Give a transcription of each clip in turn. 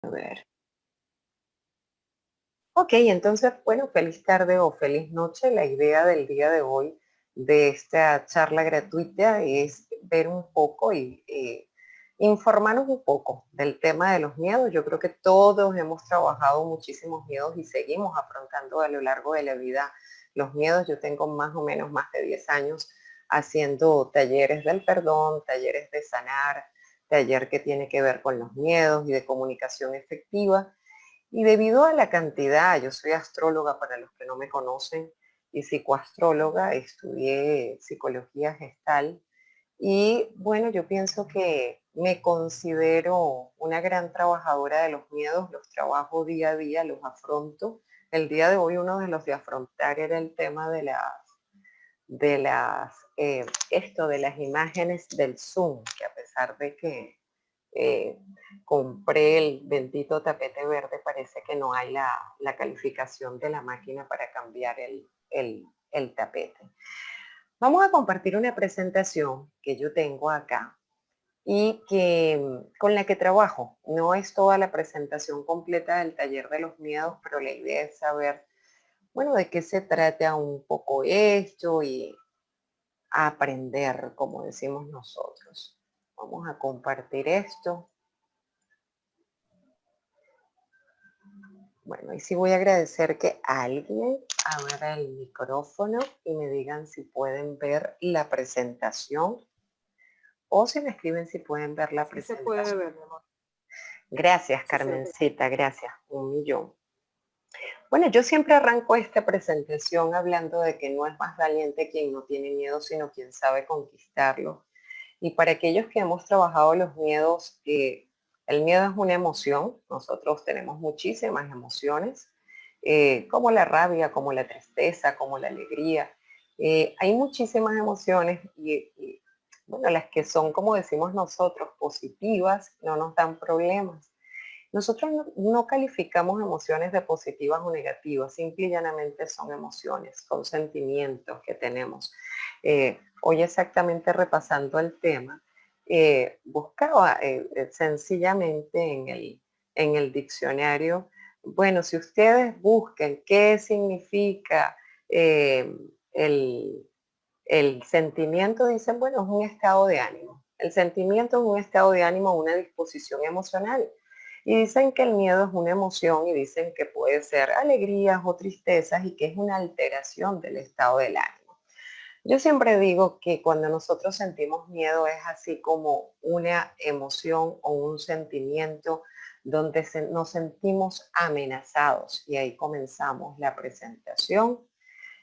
A ver. Ok, entonces, bueno, feliz tarde o feliz noche. La idea del día de hoy de esta charla gratuita es ver un poco y informarnos un poco del tema de los miedos. Yo creo que todos hemos trabajado muchísimos miedos y seguimos afrontando a lo largo de la vida los miedos. Yo tengo más o menos más de 10 años haciendo talleres del perdón, talleres de sanar, taller que tiene que ver con los miedos y de comunicación efectiva. Y debido a la cantidad, yo soy astróloga para los que no me conocen y psicoastróloga, estudié psicología gestal y bueno, yo pienso que me considero una gran trabajadora de los miedos, los trabajo día a día, los afronto. El día de hoy uno de los de afrontar era el tema esto de las imágenes del Zoom, que a pesar de que eh, compré el bendito tapete verde, parece que no hay la calificación de la máquina para cambiar el tapete. Vamos a compartir una presentación que yo tengo acá y con la que trabajo. No es toda la presentación completa del taller de los miedos, pero la idea es saber, bueno, de qué se trata un poco esto y aprender, como decimos nosotros. Vamos a compartir esto. Bueno, y sí voy a agradecer que alguien abra el micrófono y me digan si pueden ver la presentación o si me escriben si pueden ver la Sí se puede presentación. ver, mi amor. Gracias, Sí se ve. Carmencita, gracias, un millón. Bueno, yo siempre arranco esta presentación hablando de que no es más valiente quien no tiene miedo, sino quien sabe conquistarlo. Y para aquellos que hemos trabajado los miedos, el miedo es una emoción, nosotros tenemos muchísimas emociones, como la rabia, como la tristeza, como la alegría. Hay muchísimas emociones bueno, las que son, como decimos nosotros, positivas, no nos dan problemas. Nosotros no calificamos emociones de positivas o negativas, simple y llanamente son emociones, son sentimientos que tenemos. Hoy exactamente repasando el tema, buscaba sencillamente en el diccionario, bueno, si ustedes busquen qué significa eh, el, el sentimiento, dicen, bueno, es un estado de ánimo. El sentimiento es un estado de ánimo, una disposición emocional. Y dicen que el miedo es una emoción y dicen que puede ser alegrías o tristezas y que es una alteración del estado del ánimo. Yo siempre digo que cuando nosotros sentimos miedo es así como una emoción o un sentimiento donde nos sentimos amenazados y ahí comenzamos la presentación.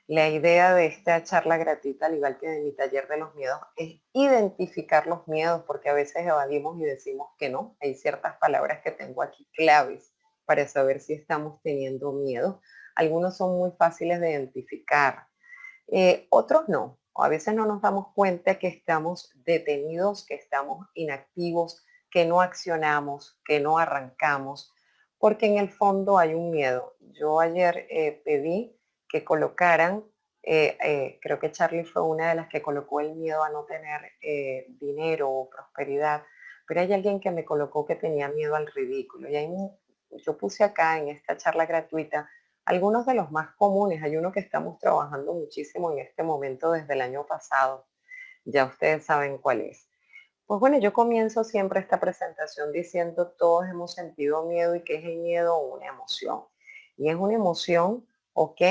La idea de esta charla gratuita, al igual que de mi taller de los miedos, es identificar los miedos, porque a veces evadimos y decimos que no. Hay ciertas palabras que tengo aquí claves para saber si estamos teniendo miedo. Algunos son muy fáciles de identificar, otros no. A veces no nos damos cuenta que estamos detenidos, que estamos inactivos, que no accionamos, que no arrancamos, porque en el fondo hay un miedo. Yo ayer pedí que colocaran, creo que Charlie fue una de las que colocó el miedo a no tener dinero o prosperidad, pero hay alguien que me colocó que tenía miedo al ridículo. Y ahí yo puse acá en esta charla gratuita algunos de los más comunes. Hay uno que estamos trabajando muchísimo en este momento desde el año pasado. Ya ustedes saben cuál es. Pues bueno, yo comienzo siempre esta presentación diciendo todos hemos sentido miedo y que es el miedo una emoción. Y es una emoción, ok,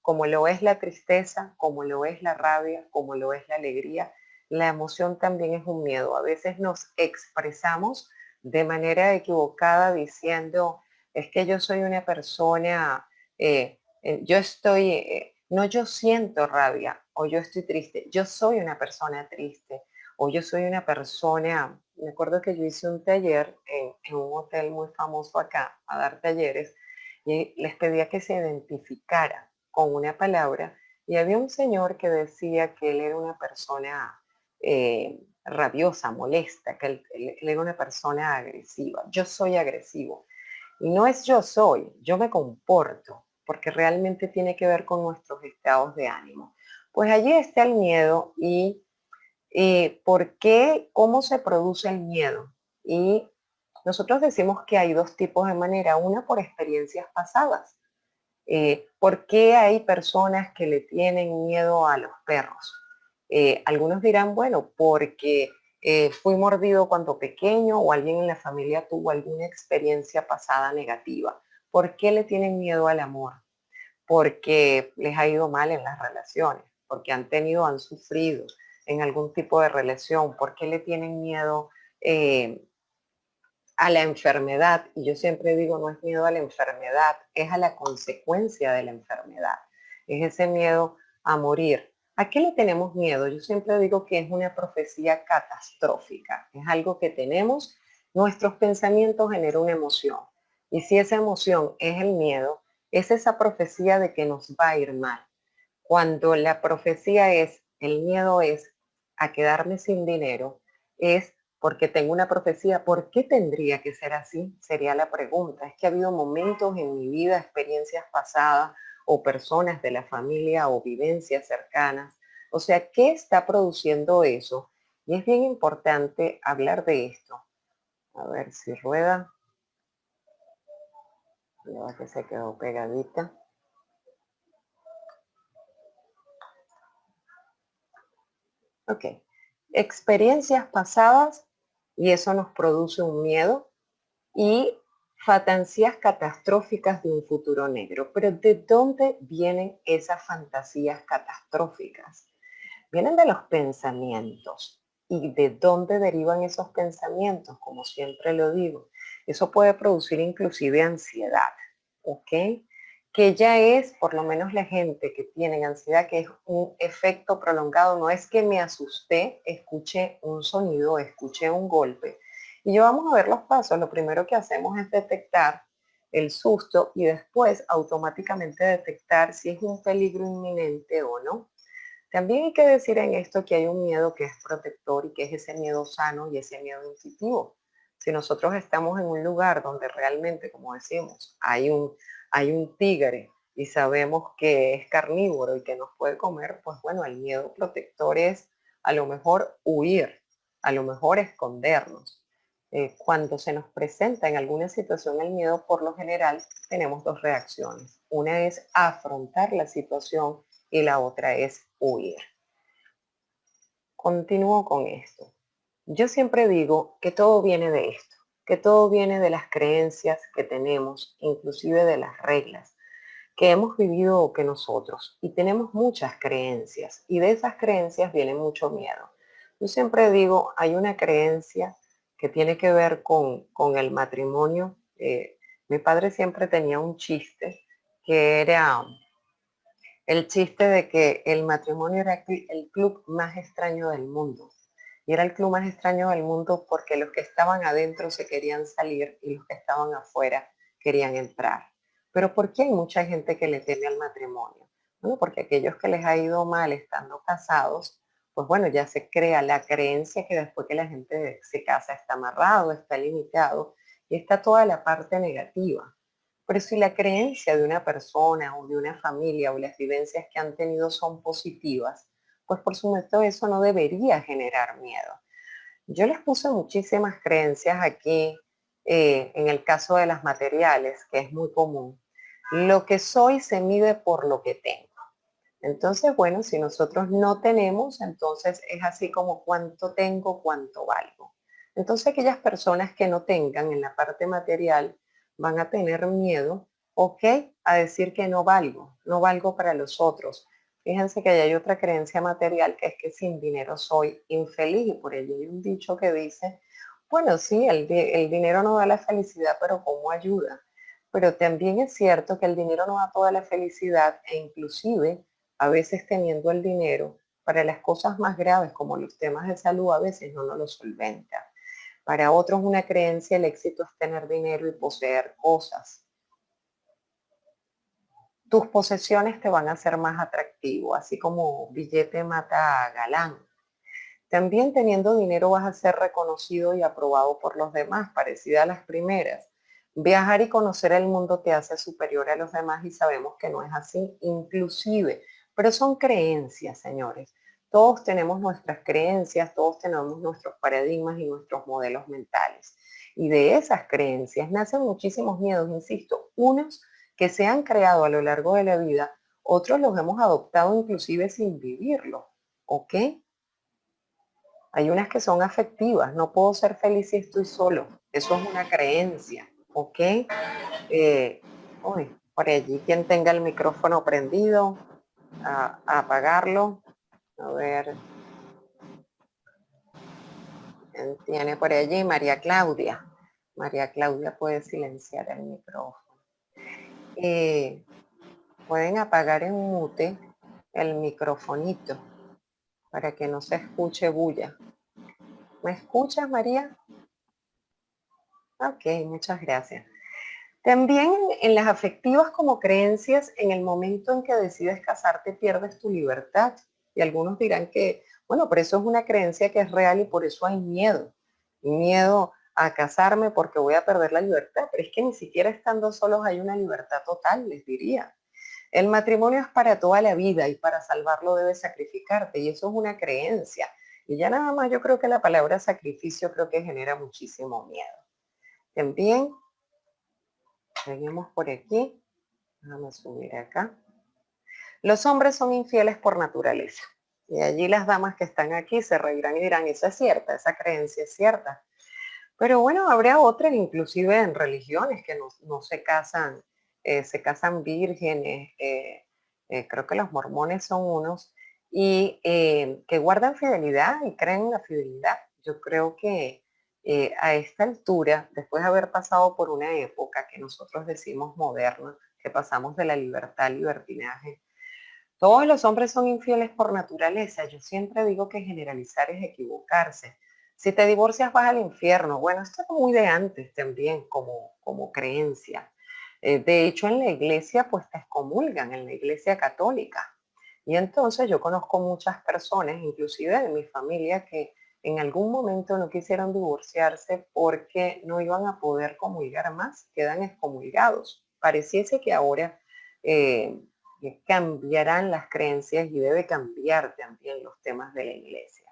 como lo es la tristeza, como lo es la rabia, como lo es la alegría. La emoción también es un miedo. A veces nos expresamos de manera equivocada diciendo, es que yo soy una persona, yo estoy, no yo siento rabia o yo estoy triste, yo soy una persona triste o yo soy una persona, me acuerdo que yo hice un taller en un hotel muy famoso acá, a dar talleres, y les pedía que se identificara con una palabra, y había un señor que decía que él era una persona rabiosa, molesta, que él era una persona agresiva. Yo soy agresivo. Y no es yo soy, yo me comporto, porque realmente tiene que ver con nuestros estados de ánimo. Pues allí está el miedo y por qué, cómo se produce el miedo y Nosotros decimos que hay dos tipos de manera, una por experiencias pasadas. ¿Por qué hay personas que le tienen miedo a los perros? Algunos dirán, bueno, porque fui mordido cuando pequeño o alguien en la familia tuvo alguna experiencia pasada negativa. ¿Por qué le tienen miedo al amor? Porque les ha ido mal en las relaciones, porque han sufrido en algún tipo de relación, ¿por qué le tienen miedo eh, a la enfermedad? Y yo siempre digo, no es miedo a la enfermedad, es a la consecuencia de la enfermedad, es ese miedo a morir. ¿A qué le tenemos miedo? Yo siempre digo que es una profecía catastrófica, es algo que tenemos, nuestros pensamientos generan una emoción. Y si esa emoción es el miedo, es esa profecía de que nos va a ir mal. Cuando la profecía es, el miedo es a quedarme sin dinero, es porque tengo una profecía. ¿Por qué tendría que ser así? Sería la pregunta. Es que ha habido momentos en mi vida, experiencias pasadas o personas de la familia o vivencias cercanas. O sea, ¿qué está produciendo eso? Y es bien importante hablar de esto. A ver si rueda. Ya que se quedó pegadita. Ok. Experiencias pasadas y eso nos produce un miedo y fantasías catastróficas de un futuro negro. Pero ¿de dónde vienen esas fantasías catastróficas? Vienen de los pensamientos. ¿Y de dónde derivan esos pensamientos? Como siempre lo digo, eso puede producir inclusive ansiedad, ¿ok? Que ya es, por lo menos la gente que tiene ansiedad, que es un efecto prolongado, no es que me asusté, escuché un sonido, escuché un golpe. Y yo vamos a ver los pasos. Lo primero que hacemos es detectar el susto y después automáticamente detectar si es un peligro inminente o no. También hay que decir en esto que hay un miedo que es protector y que es ese miedo sano y ese miedo intuitivo. Si nosotros estamos en un lugar donde realmente, como decimos, hay un tigre y sabemos que es carnívoro y que nos puede comer, pues bueno, el miedo protector es a lo mejor huir, a lo mejor escondernos. Cuando se nos presenta en alguna situación el miedo, por lo general tenemos dos reacciones. Una es afrontar la situación y la otra es huir. Continúo con esto. Yo siempre digo que todo viene de esto, que todo viene de las creencias que tenemos, inclusive de las reglas que hemos vivido que nosotros. Y tenemos muchas creencias y de esas creencias viene mucho miedo. Yo siempre digo, hay una creencia que tiene que ver con el matrimonio. Mi padre siempre tenía un chiste que era el chiste de que el matrimonio era el club más extraño del mundo. Y era el club más extraño del mundo porque los que estaban adentro se querían salir y los que estaban afuera querían entrar. Pero ¿por qué hay mucha gente que le teme al matrimonio? Bueno, porque aquellos que les ha ido mal estando casados, pues bueno, ya se crea la creencia que después que la gente se casa está amarrado, está limitado y está toda la parte negativa. Pero si la creencia de una persona o de una familia o las vivencias que han tenido son positivas, pues por supuesto eso no debería generar miedo. Yo les puse muchísimas creencias aquí en el caso de las materiales, que es muy común. Lo que soy se mide por lo que tengo. Entonces, bueno, si nosotros no tenemos, entonces es así como cuánto tengo, cuánto valgo. Entonces, aquellas personas que no tengan en la parte material van a tener miedo, ¿ok? A decir que no valgo para los otros. Fíjense que hay otra creencia material que es que sin dinero soy infeliz y por ello hay un dicho que dice, bueno, sí, el dinero no da la felicidad, pero ¿cómo ayuda? Pero también es cierto que el dinero no da toda la felicidad e inclusive a veces teniendo el dinero para las cosas más graves como los temas de salud a veces no nos lo solventa. Para otros una creencia el éxito es tener dinero y poseer cosas. Tus posesiones te van a hacer más atractivo, así como billete mata a galán. También teniendo dinero vas a ser reconocido y aprobado por los demás, parecida a las primeras. Viajar y conocer el mundo te hace superior a los demás y sabemos que no es así, inclusive, pero son creencias, señores. Todos tenemos nuestras creencias, todos tenemos nuestros paradigmas y nuestros modelos mentales. Y de esas creencias nacen muchísimos miedos, insisto, unos que se han creado a lo largo de la vida, otros los hemos adoptado inclusive sin vivirlo, ¿ok? Hay unas que son afectivas, no puedo ser feliz si estoy solo, eso es una creencia, ¿ok? Uy, por allí quien tenga el micrófono prendido, a apagarlo, a ver, ¿quién tiene por allí? María Claudia. María Claudia puede silenciar el micrófono. Eh, Pueden apagar en mute el microfonito para que no se escuche bulla. ¿Me escuchas, María? Ok, muchas gracias. También en las afectivas como creencias, en el momento en que decides casarte pierdes tu libertad. Y algunos dirán que, bueno, pero eso es una creencia que es real y por eso hay miedo. Miedo a casarme porque voy a perder la libertad. Pero es que ni siquiera estando solos hay una libertad total, les diría. El matrimonio es para toda la vida y para salvarlo debes sacrificarte. Y eso es una creencia. Y ya nada más yo creo que la palabra sacrificio creo que genera muchísimo miedo. También seguimos por aquí. Vamos a subir acá. Los hombres son infieles por naturaleza. Y allí las damas que están aquí se reirán y dirán, eso es cierta, esa creencia es cierta. Pero bueno, habrá otras, inclusive en religiones, que no se casan vírgenes, creo que los mormones son unos, y que guardan fidelidad y creen en la fidelidad. Yo creo que a esta altura, después de haber pasado por una época que nosotros decimos moderna, que pasamos de la libertad al libertinaje, todos los hombres son infieles por naturaleza. Yo siempre digo que generalizar es equivocarse. Si te divorcias vas al infierno. Bueno, esto es muy de antes también como creencia. De hecho, en la iglesia pues te excomulgan, en la iglesia católica. Y entonces yo conozco muchas personas, inclusive de mi familia, que en algún momento no quisieron divorciarse porque no iban a poder comulgar más, quedan excomulgados. Pareciese que ahora eh, que cambiarán las creencias y debe cambiar también los temas de la iglesia.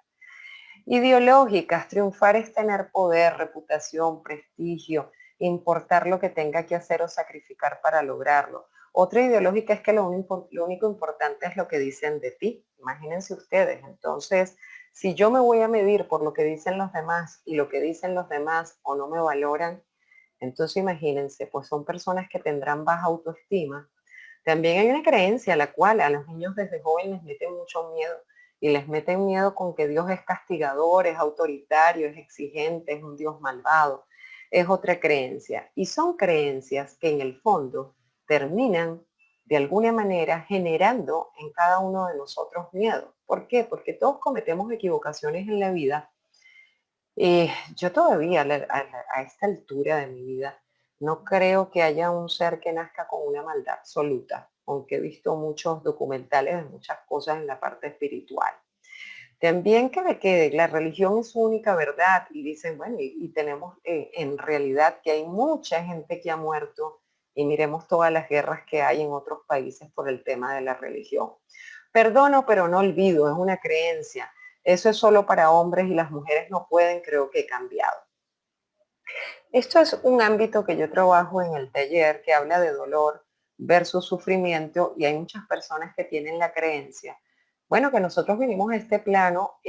Ideológicas, triunfar es tener poder, reputación, prestigio, importar lo que tenga que hacer o sacrificar para lograrlo. Otra ideológica es que lo único importante es lo que dicen de ti. Imagínense ustedes. Entonces, si yo me voy a medir por lo que dicen los demás y lo que dicen los demás o no me valoran, entonces imagínense, pues son personas que tendrán baja autoestima. También hay una creencia a la cual a los niños desde jóvenes les meten mucho miedo y les meten miedo con que Dios es castigador, es autoritario, es exigente, es un Dios malvado. Es otra creencia. Y son creencias que en el fondo terminan de alguna manera generando en cada uno de nosotros miedo. ¿Por qué? Porque todos cometemos equivocaciones en la vida. Yo todavía a esta altura de mi vida no creo que haya un ser que nazca con una maldad absoluta, aunque he visto muchos documentales de muchas cosas en la parte espiritual. También que la religión es su única verdad y dicen, bueno, y tenemos en realidad que hay mucha gente que ha muerto y miremos todas las guerras que hay en otros países por el tema de la religión. Perdono, pero no olvido, es una creencia. Eso es solo para hombres y las mujeres no pueden, creo que he cambiado. Esto es un ámbito que yo trabajo en el taller que habla de dolor versus sufrimiento y hay muchas personas que tienen la creencia, bueno, que nosotros vinimos a este plano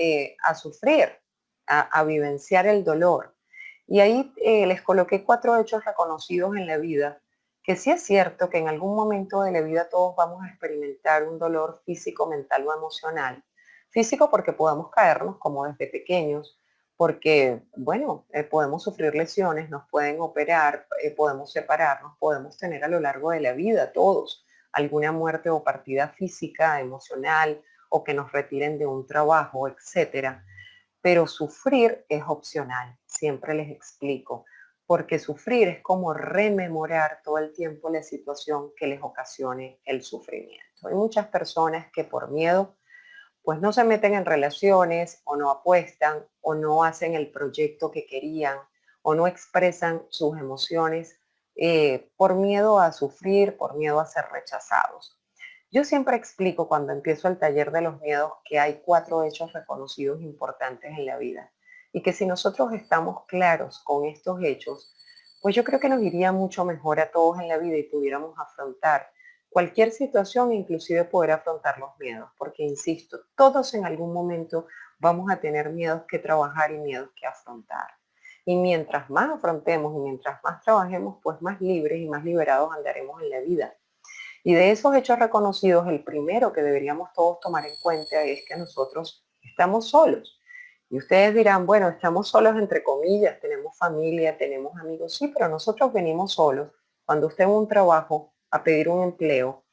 a sufrir, a vivenciar el dolor. Y ahí les coloqué 4 hechos reconocidos en la vida, que sí es cierto que en algún momento de la vida todos vamos a experimentar un dolor físico, mental o emocional. Físico porque podamos caernos como desde pequeños, porque, bueno, podemos sufrir lesiones, nos pueden operar, podemos separarnos, podemos tener a lo largo de la vida todos alguna muerte o partida física, emocional, o que nos retiren de un trabajo, etcétera. Pero sufrir es opcional, siempre les explico, porque sufrir es como rememorar todo el tiempo la situación que les ocasione el sufrimiento. Hay muchas personas que por miedo pues no se meten en relaciones o no apuestan o no hacen el proyecto que querían o no expresan sus emociones por miedo a sufrir, por miedo a ser rechazados. Yo siempre explico cuando empiezo el taller de los miedos que hay 4 hechos reconocidos importantes en la vida. Y que si nosotros estamos claros con estos hechos, pues yo creo que nos iría mucho mejor a todos en la vida y pudiéramos afrontar cualquier situación, inclusive poder afrontar los miedos, porque insisto, todos en algún momento vamos a tener miedos que trabajar y miedos que afrontar. Y mientras más afrontemos y mientras más trabajemos, pues más libres y más liberados andaremos en la vida. Y de esos hechos reconocidos, el primero que deberíamos todos tomar en cuenta es que nosotros estamos solos. Y ustedes dirán, bueno, estamos solos entre comillas, tenemos familia, tenemos amigos, sí, pero nosotros venimos solos. Cuando usted en un trabajo a pedir un empleo,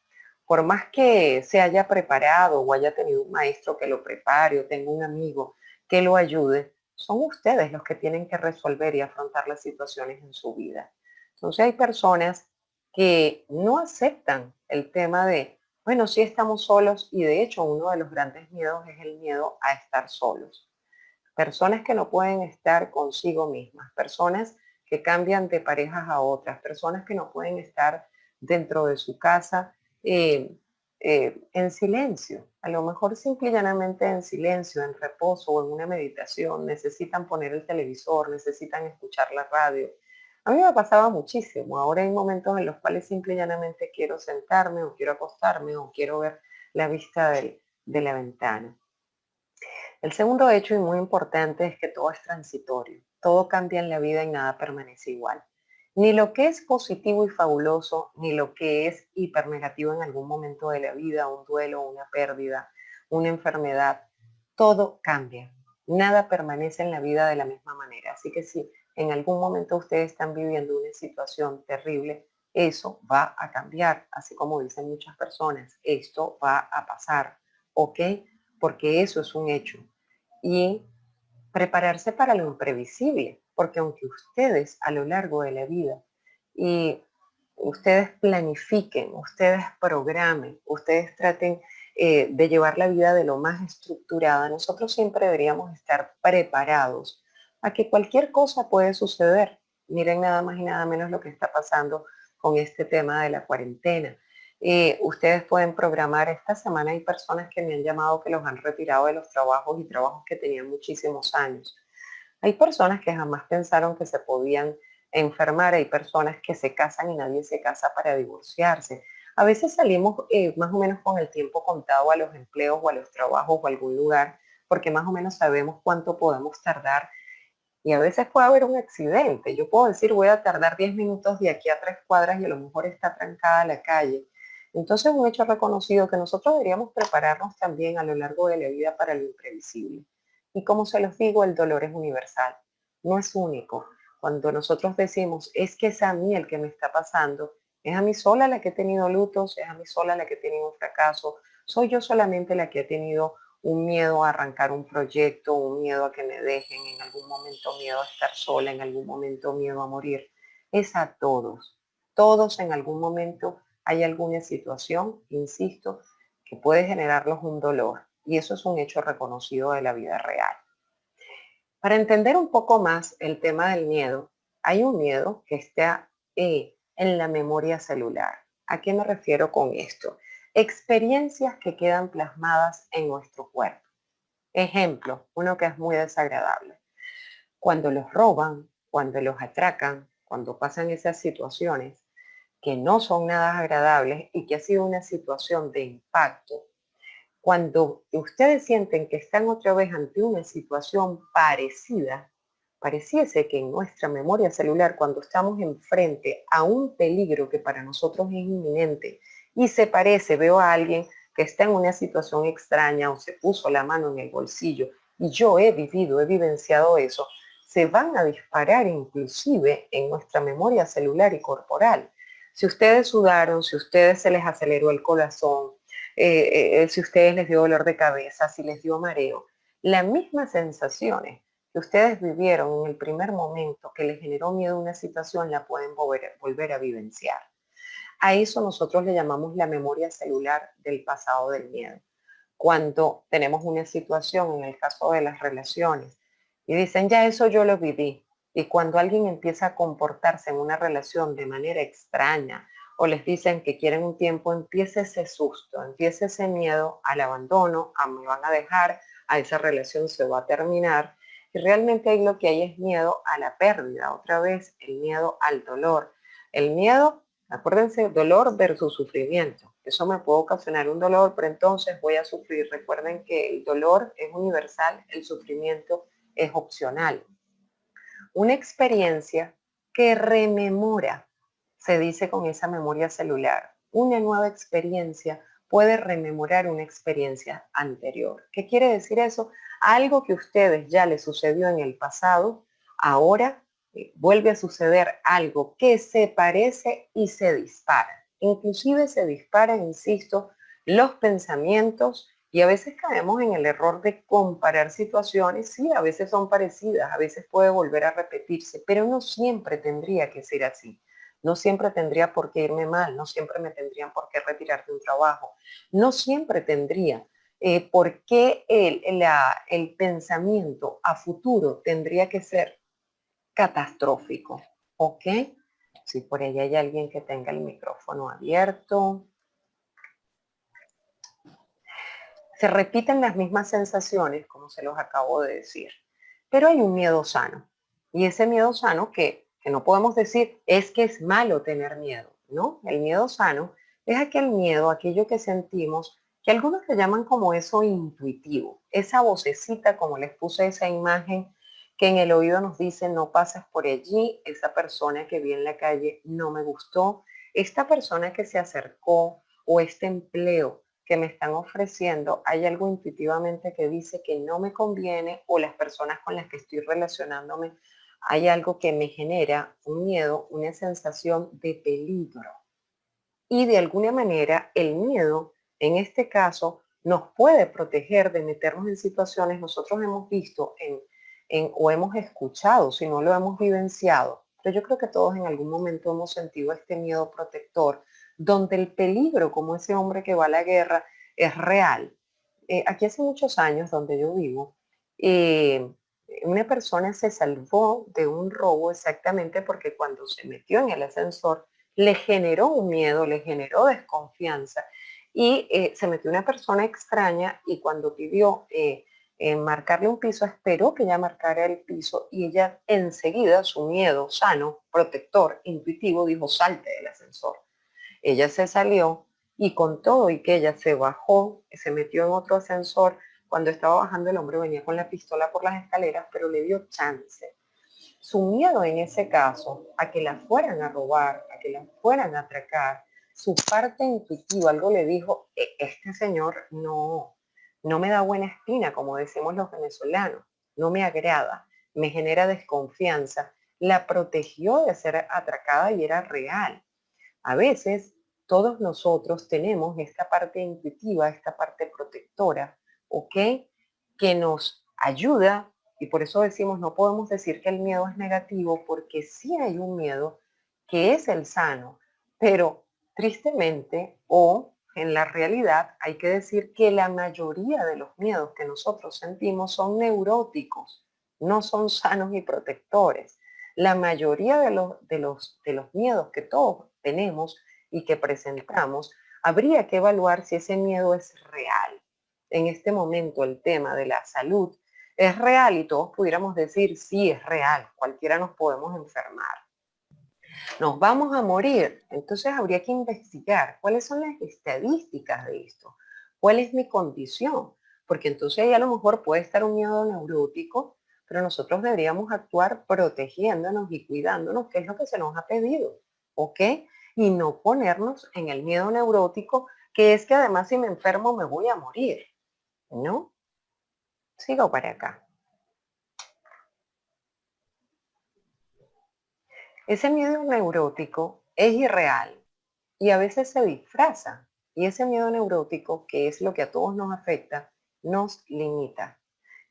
por más que se haya preparado o haya tenido un maestro que lo prepare o tenga un amigo que lo ayude, son ustedes los que tienen que resolver y afrontar las situaciones en su vida. Entonces hay personas que no aceptan el tema de, bueno, sí estamos solos y de hecho uno de los grandes miedos es el miedo a estar solos. Personas que no pueden estar consigo mismas, personas que cambian de parejas a otras, personas que no pueden estar dentro de su casa eh, en silencio. A lo mejor simple y llanamente en silencio, en reposo o en una meditación, necesitan poner el televisor, necesitan escuchar la radio. A mí me pasaba muchísimo. Ahora hay momentos en los cuales simple y llanamente quiero sentarme o quiero acostarme o quiero ver la vista de la ventana. El segundo hecho y muy importante es que todo es transitorio, todo cambia en la vida y nada permanece igual. Ni lo que es positivo y fabuloso, ni lo que es hipernegativo en algún momento de la vida, un duelo, una pérdida, una enfermedad, todo cambia. Nada permanece en la vida de la misma manera. Así que si en algún momento ustedes están viviendo una situación terrible, eso va a cambiar, así como dicen muchas personas, esto va a pasar, ¿ok? Porque eso es un hecho. Y prepararse para lo imprevisible, porque aunque ustedes a lo largo de la vida y ustedes planifiquen, ustedes programen, ustedes traten de llevar la vida de lo más estructurada, nosotros siempre deberíamos estar preparados a que cualquier cosa puede suceder. Miren nada más y nada menos lo que está pasando con este tema de la cuarentena. Ustedes pueden programar, esta semana hay personas que me han llamado que los han retirado de los trabajos y trabajos que tenían muchísimos años. Hay personas que jamás pensaron que se podían enfermar, hay personas que se casan y nadie se casa para divorciarse. A veces salimos más o menos con el tiempo contado a los empleos o a los trabajos o a algún lugar, porque más o menos sabemos cuánto podemos tardar y a veces puede haber un accidente. Yo puedo decir, voy a tardar 10 minutos de aquí a 3 cuadras y a lo mejor está trancada la calle. Entonces, un hecho reconocido que nosotros deberíamos prepararnos también a lo largo de la vida para lo imprevisible. Y como se los digo, el dolor es universal, no es único. Cuando nosotros decimos, es que es a mí el que me está pasando, es a mí sola la que he tenido lutos, es a mí sola la que he tenido un fracaso, soy yo solamente la que he tenido un miedo a arrancar un proyecto, un miedo a que me dejen, en algún momento miedo a estar sola, en algún momento miedo a morir. Es a todos. Todos en algún momento hay alguna situación, insisto, que puede generarlos un dolor. Y eso es un hecho reconocido de la vida real. Para entender un poco más el tema del miedo, hay un miedo que está en la memoria celular. ¿A qué me refiero con esto? Experiencias que quedan plasmadas en nuestro cuerpo. Ejemplo, uno que es muy desagradable. Cuando los roban, cuando los atracan, cuando pasan esas situaciones que no son nada agradables y que ha sido una situación de impacto, cuando ustedes sienten que están otra vez ante una situación parecida, pareciese que en nuestra memoria celular, cuando estamos enfrente a un peligro que para nosotros es inminente y se parece, veo a alguien que está en una situación extraña o se puso la mano en el bolsillo y yo he vivido, he vivenciado eso, se van a disparar inclusive en nuestra memoria celular y corporal. Si ustedes sudaron, si ustedes se les aceleró el corazón, si ustedes les dio dolor de cabeza, si les dio mareo, las mismas sensaciones que ustedes vivieron en el primer momento que les generó miedo a una situación la pueden volver a vivenciar. A eso nosotros le llamamos la memoria celular del pasado del miedo. Cuando tenemos una situación, en el caso de las relaciones, y dicen, ya eso yo lo viví. Y cuando alguien empieza a comportarse en una relación de manera extraña, o les dicen que quieren un tiempo, empieza ese susto, empieza ese miedo al abandono, a me van a dejar, a esa relación se va a terminar. Y realmente ahí lo que hay es miedo a la pérdida, otra vez el miedo al dolor. El miedo, acuérdense, dolor versus sufrimiento. Eso me puede ocasionar un dolor, pero entonces voy a sufrir. Recuerden que el dolor es universal, el sufrimiento es opcional. Una experiencia que rememora, se dice con esa memoria celular. Una nueva experiencia puede rememorar una experiencia anterior. ¿Qué quiere decir eso? Algo que a ustedes ya les sucedió en el pasado, ahora vuelve a suceder algo que se parece y se dispara. Inclusive se disparan, insisto, los pensamientos y a veces caemos en el error de comparar situaciones. Sí, a veces son parecidas, a veces puede volver a repetirse, pero no siempre tendría que ser así. No siempre tendría por qué irme mal, no siempre me tendrían por qué retirar de un trabajo, no siempre tendría por qué el pensamiento a futuro tendría que ser catastrófico, ¿ok? Si por ahí hay alguien que tenga el micrófono abierto. Se repiten las mismas sensaciones, como se los acabo de decir, pero hay un miedo sano. Y ese miedo sano que no podemos decir es que es malo tener miedo, ¿no? El miedo sano es aquel miedo, aquello que sentimos, que algunos le llaman como eso intuitivo, esa vocecita, como les puse esa imagen, que en el oído nos dice no pases por allí, esa persona que vi en la calle no me gustó, esta persona que se acercó o este empleo que me están ofreciendo, hay algo intuitivamente que dice que no me conviene o las personas con las que estoy relacionándome, hay algo que me genera un miedo, una sensación de peligro. Y de alguna manera el miedo, en este caso, nos puede proteger de meternos en situaciones, nosotros hemos visto o hemos escuchado, si no lo hemos vivenciado, pero yo creo que todos en algún momento hemos sentido este miedo protector, donde el peligro, como ese hombre que va a la guerra, es real. Aquí hace muchos años, donde yo vivo, eh, una persona se salvó de un robo exactamente porque cuando se metió en el ascensor, le generó un miedo, le generó desconfianza y se metió una persona extraña y cuando pidió marcarle un piso, esperó que ella marcara el piso y ella enseguida, su miedo sano, protector, intuitivo, dijo salte del ascensor. Ella se salió y con todo y que ella se bajó, se metió en otro ascensor, cuando estaba bajando el hombre venía con la pistola por las escaleras, pero le dio chance. Su miedo en ese caso a que la fueran a robar, a que la fueran a atracar, su parte intuitiva, algo le dijo, este señor no me da buena espina, como decimos los venezolanos, no me agrada, me genera desconfianza, la protegió de ser atracada y era real. A veces todos nosotros tenemos esta parte intuitiva, esta parte protectora, ¿ok? Que nos ayuda y por eso decimos, no podemos decir que el miedo es negativo porque sí hay un miedo que es el sano, pero tristemente o en la realidad hay que decir que la mayoría de los miedos que nosotros sentimos son neuróticos, no son sanos y protectores. La mayoría de los miedos que todos tenemos y que presentamos, habría que evaluar si ese miedo es real. En este momento el tema de la salud es real y todos pudiéramos decir sí es real, cualquiera nos podemos enfermar. Nos vamos a morir, entonces habría que investigar cuáles son las estadísticas de esto, cuál es mi condición, porque entonces ahí a lo mejor puede estar un miedo neurótico, pero nosotros deberíamos actuar protegiéndonos y cuidándonos, que es lo que se nos ha pedido, ¿ok? Y no ponernos en el miedo neurótico, que es que además si me enfermo me voy a morir, ¿no? Sigo para acá. Ese miedo neurótico es irreal y a veces se disfraza. Y ese miedo neurótico, que es lo que a todos nos afecta, nos limita.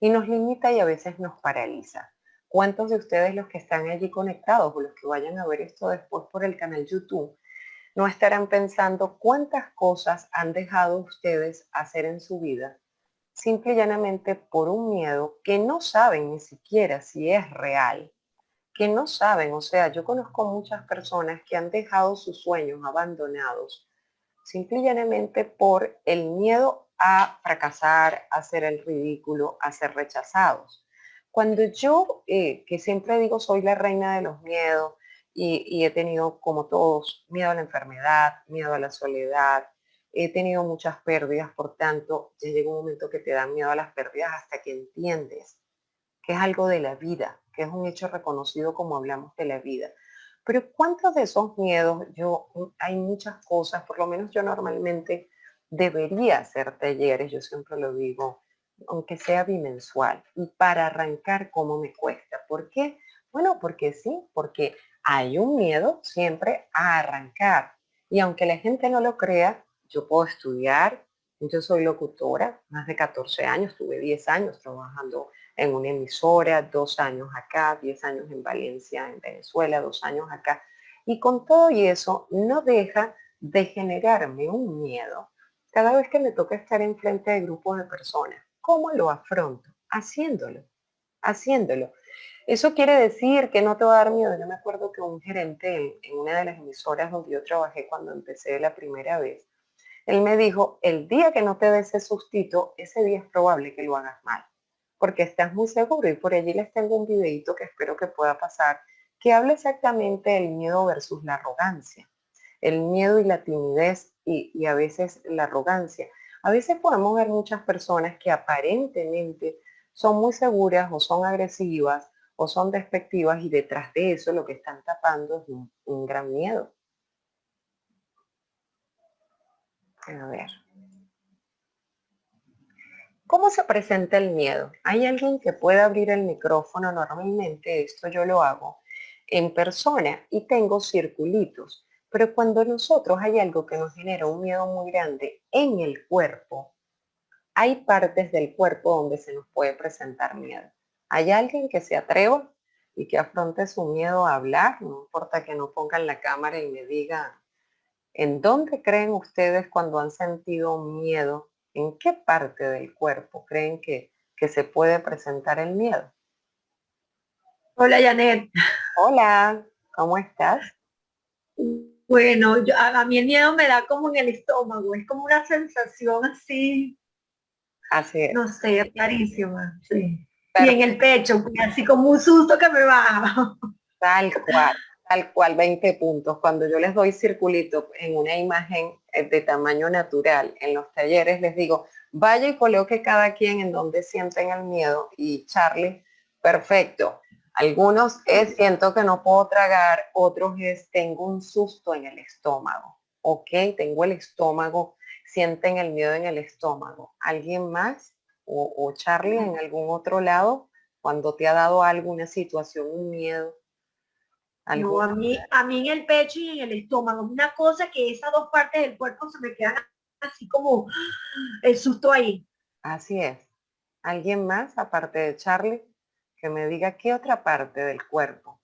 Y nos limita y a veces nos paraliza. ¿Cuántos de ustedes los que están allí conectados o los que vayan a ver esto después por el canal YouTube no estarán pensando cuántas cosas han dejado ustedes hacer en su vida simple y llanamente por un miedo que no saben ni siquiera si es real? Que no saben, o sea, yo conozco muchas personas que han dejado sus sueños abandonados simple y llanamente por el miedo a fracasar, a hacer el ridículo, a ser rechazados. Cuando yo, que siempre digo soy la reina de los miedos y he tenido, como todos, miedo a la enfermedad, miedo a la soledad, he tenido muchas pérdidas, por tanto, ya llega un momento que te da miedo a las pérdidas hasta que entiendes que es algo de la vida, que es un hecho reconocido como hablamos de la vida. Pero ¿cuántos de esos miedos? Hay muchas cosas, por lo menos yo normalmente debería hacer talleres, yo siempre lo digo, aunque sea bimensual, y para arrancar cómo me cuesta. ¿Por qué? Bueno, porque sí, porque hay un miedo siempre a arrancar. Y aunque la gente no lo crea, yo puedo estudiar, yo soy locutora, más de 14 años, tuve 10 años trabajando en una emisora, 2 años acá, 10 años en Valencia, en Venezuela, 2 años acá. Y con todo y eso no deja de generarme un miedo cada vez que me toca estar enfrente de grupos de personas. ¿Cómo lo afronto? Haciéndolo, haciéndolo. Eso quiere decir que no te va a dar miedo. Yo me acuerdo que un gerente en una de las emisoras donde yo trabajé cuando empecé la primera vez, él me dijo, el día que no te des ese sustito, ese día es probable que lo hagas mal, porque estás muy seguro y por allí les tengo un videito que espero que pueda pasar, que habla exactamente del miedo versus la arrogancia, el miedo y la timidez y a veces la arrogancia. A veces podemos ver muchas personas que aparentemente son muy seguras o son agresivas o son despectivas y detrás de eso lo que están tapando es un gran miedo. A ver. ¿Cómo se presenta el miedo? ¿Hay alguien que pueda abrir el micrófono? Normalmente esto yo lo hago en persona y tengo circulitos, pero cuando nosotros hay algo que nos genera un miedo muy grande en el cuerpo, hay partes del cuerpo donde se nos puede presentar miedo. ¿Hay alguien que se atreva y que afronte su miedo a hablar? No importa que no pongan la cámara y me diga ¿en dónde creen ustedes cuando han sentido miedo? ¿En qué parte del cuerpo creen que se puede presentar el miedo? Hola, Janet. Hola, ¿cómo estás? Bueno, a mí el miedo me da como en el estómago, es como una sensación así, Así es. no sé, rarísima, sí. Y en el Perfecto, pecho, pues, así como un susto que me baja. tal cual, 20 puntos. Cuando yo les doy circulito en una imagen de tamaño natural en los talleres, les digo, vaya y coloque cada quien en donde sienten el miedo. Y Charlie, perfecto. Algunos es siento que no puedo tragar, otros es tengo un susto en el estómago. Ok, tengo el estómago, sienten el miedo en el estómago. ¿Alguien más? O Charlie en algún otro lado, cuando te ha dado alguna situación, un miedo. No, ¿Alguna? a mí en el pecho y en el estómago, una cosa que esas dos partes del cuerpo se me quedan así como el susto ahí. Así es. ¿Alguien más, aparte de Charlie, que me diga qué otra parte del cuerpo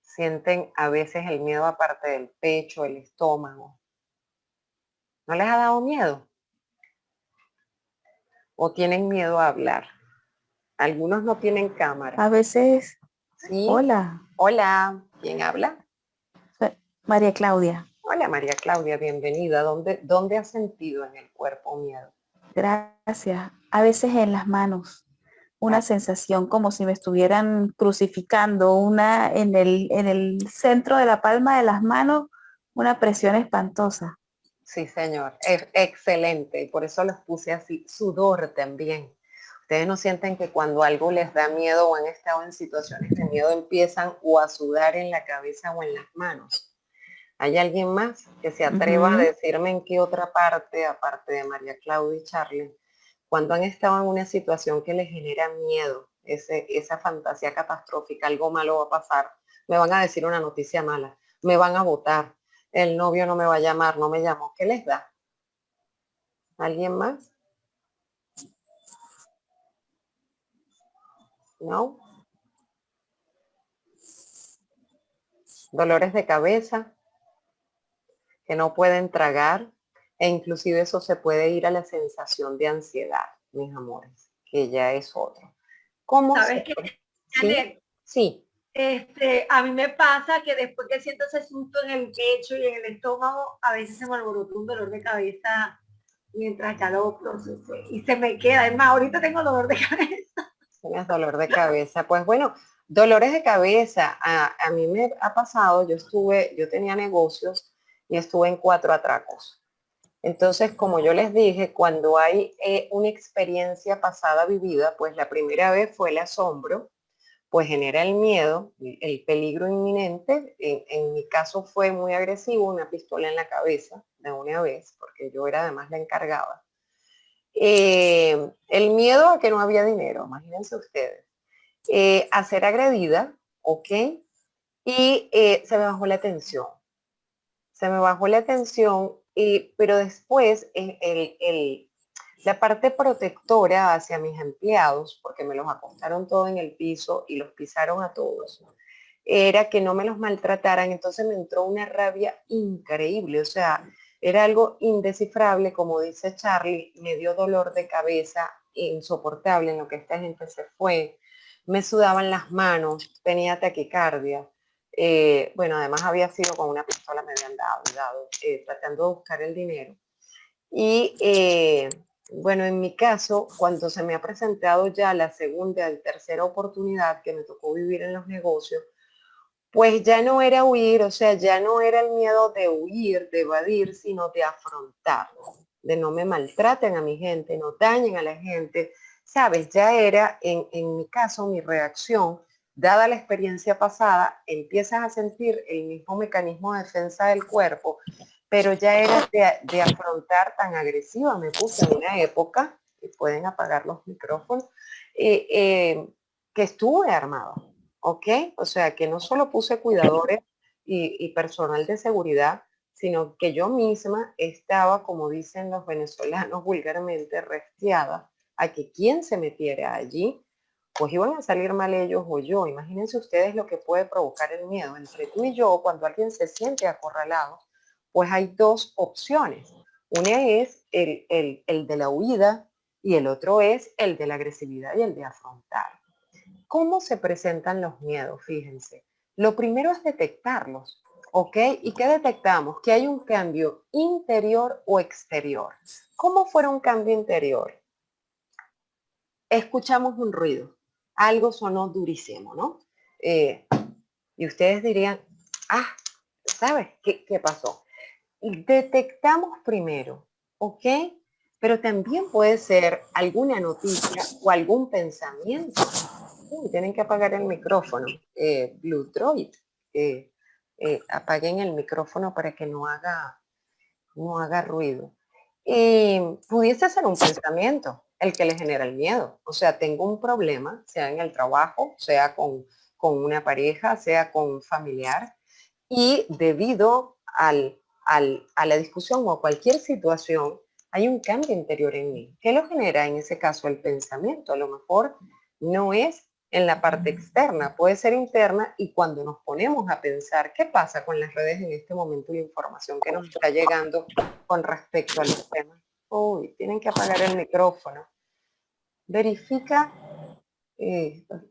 sienten a veces el miedo aparte del pecho, el estómago? ¿No les ha dado miedo? ¿O tienen miedo a hablar? Algunos no tienen cámara. A veces, ¿Sí? hola, Hola, ¿quién habla? soy María Claudia. Hola María Claudia, bienvenida. ¿Dónde has sentido en el cuerpo miedo? Gracias. A veces en las manos, Ah, una sensación como si me estuvieran crucificando, una en el centro de la palma de las manos, una presión espantosa. sí, señor. Es excelente. Y por eso los puse así. Sudor también. Ustedes no sienten que cuando algo les da miedo o han estado en situaciones de miedo empiezan o a sudar en la cabeza o en las manos. ¿Hay alguien más que se atreva a Ujú. decirme en qué otra parte, aparte de María Claudia y Charlie, cuando han estado en una situación que les genera miedo, esa fantasía catastrófica, algo malo va a pasar, me van a decir una noticia mala, me van a votar, el novio no me va a llamar, no me llamó, ¿qué les da? ¿Alguien más? ¿No? Dolores de cabeza, que no pueden tragar, e inclusive eso se puede ir a la sensación de ansiedad, mis amores, que ya es otro. ¿Cómo ¿Sabes se? qué, Sí, Janet? sí, A mí me pasa que después que siento ese susto en el pecho y en el estómago, a veces se me alborota un dolor de cabeza mientras ya lo proceso y se me queda. Es más, ahorita tengo dolor de cabeza. Tienes dolor de cabeza. Pues bueno, dolores de cabeza. A mí me ha pasado, yo tenía negocios y estuve en 4 atracos. Entonces, como yo les dije, cuando hay una experiencia pasada vivida, pues la primera vez fue el asombro, pues genera el miedo, el peligro inminente. En mi caso fue muy agresivo, una pistola en la cabeza de una vez, porque yo era además la encargada. El miedo a que no había dinero, imagínense ustedes. A ser agredida, ¿ok? Y se me bajó la tensión. Se me bajó la tensión, pero después la parte protectora hacia mis empleados, porque me los acostaron todos en el piso y los pisaron a todos, era que no me los maltrataran. Entonces me entró una rabia increíble, o sea, era algo indescifrable, como dice Charlie, me dio dolor de cabeza insoportable en lo que esta gente se fue, me sudaban las manos, tenía taquicardia. Bueno, además había sido con una pistola, me habían dado tratando de buscar el dinero. Y bueno, en mi caso, cuando se me ha presentado ya la segunda y tercera oportunidad que me tocó vivir en los negocios, pues ya no era huir, o sea, ya no era el miedo de huir, de evadir, sino de afrontarlo, de no me maltraten a mi gente, no dañen a la gente, ¿sabes? Ya era, en mi caso, mi reacción, dada la experiencia pasada, empiezas a sentir el mismo mecanismo de defensa del cuerpo, pero ya era de afrontar tan agresiva. Me puse en una época, y pueden apagar los micrófonos, que estuve armada. ¿Ok? O sea, que no solo puse cuidadores y personal de seguridad, sino que yo misma estaba, como dicen los venezolanos vulgarmente, restiada a que quien se metiera allí, pues iban a salir mal ellos o yo. Imagínense ustedes lo que puede provocar el miedo. Entre tú y yo, cuando alguien se siente acorralado, pues hay dos opciones. Una es el de la huida y el otro es el de la agresividad y el de afrontar. ¿Cómo se presentan los miedos? Fíjense. Lo primero es detectarlos, ¿ok? ¿Y qué detectamos? Que hay un cambio interior o exterior. ¿Cómo fuera un cambio interior? Escuchamos un ruido, algo sonó durísimo, ¿no? Y ustedes dirían, ah, ¿sabes qué pasó? Detectamos primero, ¿ok? Pero también puede ser alguna noticia o algún pensamiento. Tienen que apagar el micrófono. Blue Droid, apaguen el micrófono para que no haga ruido. Pudiese ser un pensamiento el que le genera el miedo. O sea, tengo un problema, sea en el trabajo, sea con una pareja, sea con un familiar, y debido a la discusión o a cualquier situación, hay un cambio interior en mí. ¿Qué lo genera en ese caso? El pensamiento. A lo mejor no es en la parte externa, puede ser interna, y cuando nos ponemos a pensar qué pasa con las redes en este momento y la información que nos está llegando con respecto a los temas. Uy, tienen que apagar el micrófono. Verifica.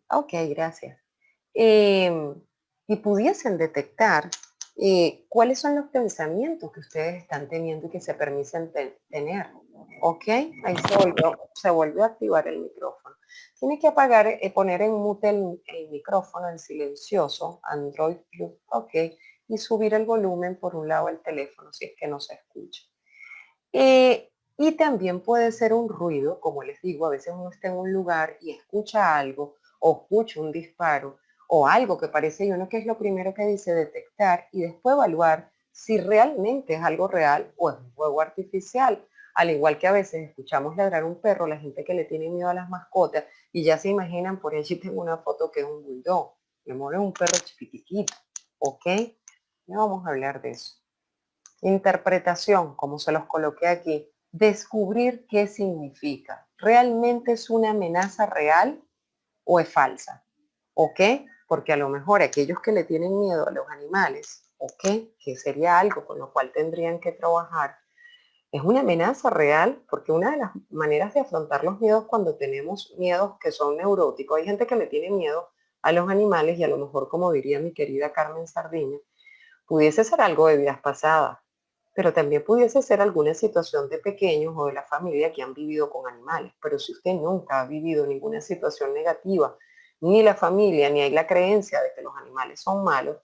Ok, gracias. Y pudiesen detectar cuáles son los pensamientos que ustedes están teniendo y que se permiten tener. Ok, ahí se volvió a activar el micrófono. Tiene que apagar, poner en mute el micrófono en silencioso, Android Plus, ok, y subir el volumen por un lado del teléfono si es que no se escucha. Y también puede ser un ruido, como les digo, a veces uno está en un lugar y escucha algo, o escucha un disparo, o algo que parece, y uno que es lo primero que dice, detectar y después evaluar si realmente es algo real o es un juego artificial. Al igual que a veces escuchamos ladrar un perro, la gente que le tiene miedo a las mascotas, y ya se imaginan, por allí tengo una foto que es un bulldog, me muere un perro chiquitito, ¿ok? Ya vamos a hablar de eso. Interpretación, como se los coloqué aquí, descubrir qué significa. ¿Realmente es una amenaza real o es falsa? ¿Ok? Porque a lo mejor aquellos que le tienen miedo a los animales, ¿ok? Que sería algo con lo cual tendrían que trabajar, es una amenaza real, porque una de las maneras de afrontar los miedos cuando tenemos miedos que son neuróticos, hay gente que le tiene miedo a los animales y a lo mejor, como diría mi querida Carmen Sardiña, pudiese ser algo de vidas pasadas. pero también pudiese ser alguna situación de pequeños o de la familia que han vivido con animales. Pero si usted nunca ha vivido ninguna situación negativa, ni la familia, ni hay la creencia de que los animales son malos,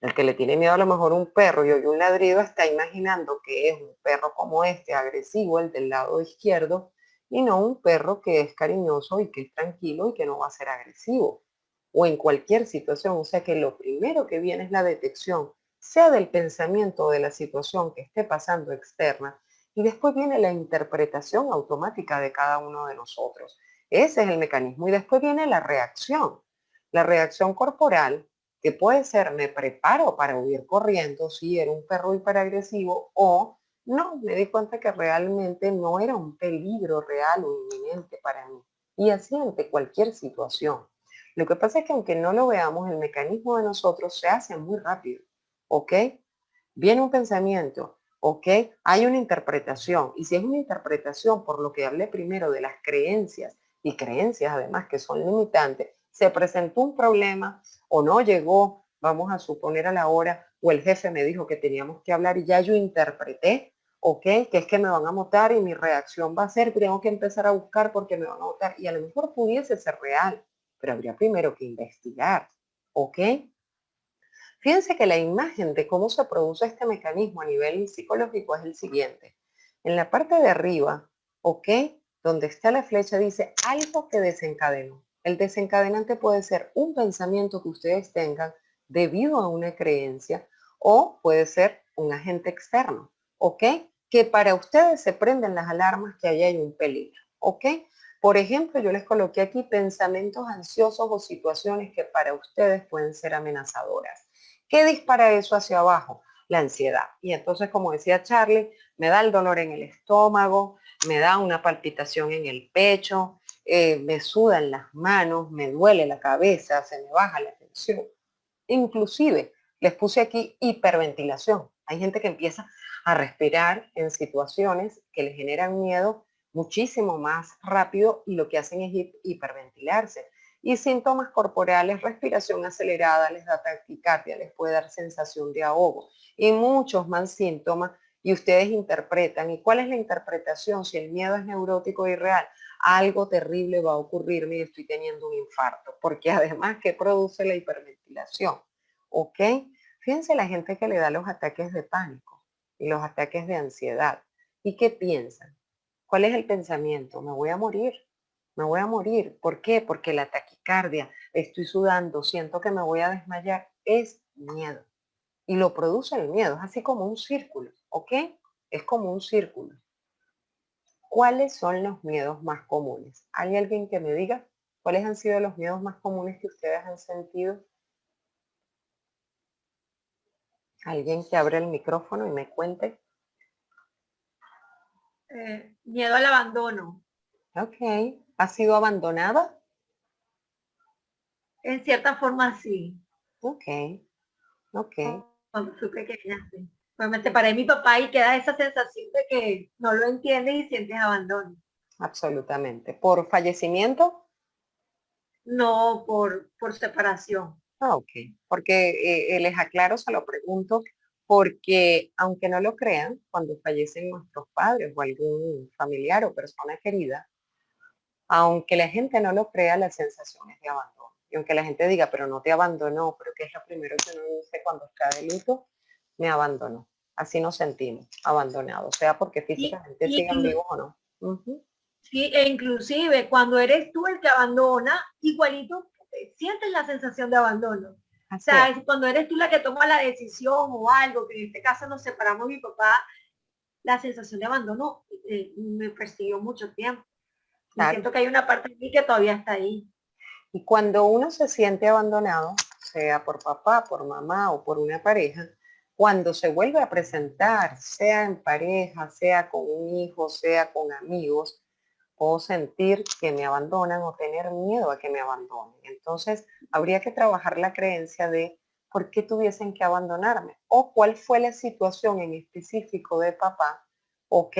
el que le tiene miedo a lo mejor un perro y oye un ladrido está imaginando que es un perro como este, agresivo, el del lado izquierdo, y no un perro que es cariñoso y que es tranquilo y que no va a ser agresivo. O en cualquier situación, o sea que lo primero que viene es la detección, sea del pensamiento o de la situación que esté pasando externa, y después viene la interpretación automática de cada uno de nosotros. Ese es el mecanismo. Y después viene la reacción corporal que puede ser me preparo para huir corriendo si era un perro hiperagresivo o no, me di cuenta que realmente no era un peligro real o inminente para mí. Y así ante cualquier situación. Lo que pasa es que aunque no lo veamos, el mecanismo de nosotros se hace muy rápido, ¿ok? Viene un pensamiento, ¿ok? Hay una interpretación. Y si es una interpretación, por lo que hablé primero de las creencias, y creencias además que son limitantes, se presentó un problema o no llegó, vamos a suponer a la hora, o el jefe me dijo que teníamos que hablar y ya yo interpreté, ¿ok? Que es que me van a votar y mi reacción va a ser, tengo que empezar a buscar porque me van a votar. Y a lo mejor pudiese ser real, pero habría primero que investigar, ¿ok? Fíjense que la imagen de cómo se produce este mecanismo a nivel psicológico es el siguiente. En la parte de arriba, ¿ok? Donde está la flecha dice algo que desencadenó. El desencadenante puede ser un pensamiento que ustedes tengan debido a una creencia o puede ser un agente externo, ¿ok? Que para ustedes se prenden las alarmas que ahí hay un peligro, ¿ok? Por ejemplo, yo les coloqué aquí pensamientos ansiosos o situaciones que para ustedes pueden ser amenazadoras. ¿Qué dispara eso hacia abajo? La ansiedad. Y entonces, como decía Charlie, me da el dolor en el estómago, me da una palpitación en el pecho, me sudan las manos, me duele la cabeza, se me baja la tensión. Inclusive, les puse aquí hiperventilación. Hay gente que empieza a respirar en situaciones que le generan miedo muchísimo más rápido y lo que hacen es hiperventilarse. Y síntomas corporales, respiración acelerada, les da taquicardia, les puede dar sensación de ahogo y muchos más síntomas y ustedes interpretan. ¿Y cuál es la interpretación? Si el miedo es neurótico y real, algo terrible va a ocurrirme y estoy teniendo un infarto, porque además, ¿qué produce la hiperventilación? ¿Ok? Fíjense la gente que le da los ataques de pánico y los ataques de ansiedad. ¿Y qué piensan? ¿Cuál es el pensamiento? Me voy a morir. Me voy a morir. ¿Por qué? Porque la taquicardia, estoy sudando, siento que me voy a desmayar, es miedo. Y lo produce el miedo, es así como un círculo, ¿ok? Es como un círculo. ¿Cuáles son los miedos más comunes? ¿Hay alguien que me diga cuáles han sido los miedos más comunes que ustedes han sentido? ¿Alguien que abra el micrófono y me cuente? Miedo al abandono. Ok. ¿Ha sido abandonada? En cierta forma sí. Ok. Ok. Cuando fui pequeña, sí. Pues me separé de mi papá y queda esa sensación de que no lo entiendes y sientes abandono. Absolutamente. ¿Por fallecimiento? No por separación. Ah, ok. Porque les aclaro, se lo pregunto, porque aunque no lo crean, cuando fallecen nuestros padres o algún familiar o persona querida, aunque la gente no lo crea, la sensación es de abandono. Y aunque la gente diga, pero no te abandonó, pero ¿qué es lo primero que uno dice cuando está de luto? Me abandonó. Así nos sentimos, abandonados, sea porque Y, físicamente y, sigan vivos o no. Ujú. sí, e inclusive cuando eres tú el que abandona, igualito sientes la sensación de abandono. O Así sea, es. es cuando eres tú la que toma la decisión o algo, que en este caso nos separamos mi papá, la sensación de abandono me persiguió mucho tiempo. Y Claro. siento que hay una parte de mí que todavía está ahí. Y cuando uno se siente abandonado, sea por papá, por mamá o por una pareja, cuando se vuelve a presentar, sea en pareja, sea con un hijo, sea con amigos, puedo sentir que me abandonan o tener miedo a que me abandonen. Entonces, habría que trabajar la creencia de por qué tuviesen que abandonarme o cuál fue la situación en específico de papá, ¿ok?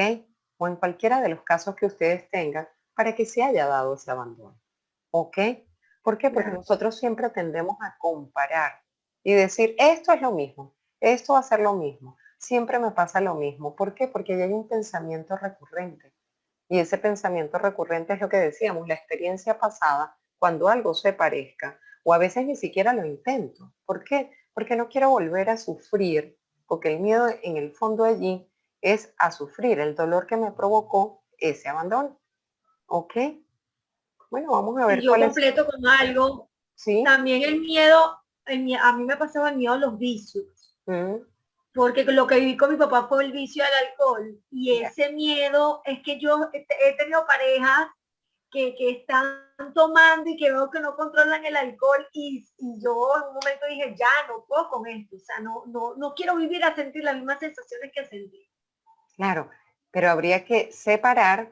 O en cualquiera de los casos que ustedes tengan para que se haya dado ese abandono, ¿ok? ¿Por qué? Porque Claro. nosotros siempre tendemos a comparar y decir, esto es lo mismo, esto va a ser lo mismo. siempre me pasa lo mismo. ¿Por qué? Porque ya hay un pensamiento recurrente. Y ese pensamiento recurrente es lo que decíamos, la experiencia pasada, cuando algo se parezca, o a veces ni siquiera lo intento. ¿Por qué? Porque no quiero volver a sufrir, porque el miedo en el fondo allí es a sufrir el dolor que me provocó ese abandono. ¿Ok? Bueno, vamos a Y ver yo cuál es. completo con algo. ¿Sí? También el miedo, a mí me pasaba el miedo a los vicios, Mm, porque lo que viví con mi papá fue el vicio del alcohol. Y ya. ese miedo es que yo he tenido parejas que están tomando y que veo que no controlan el alcohol y yo en un momento dije, ya no puedo con esto, o sea, no quiero vivir a sentir las mismas sensaciones que sentí. Claro, pero habría que separar,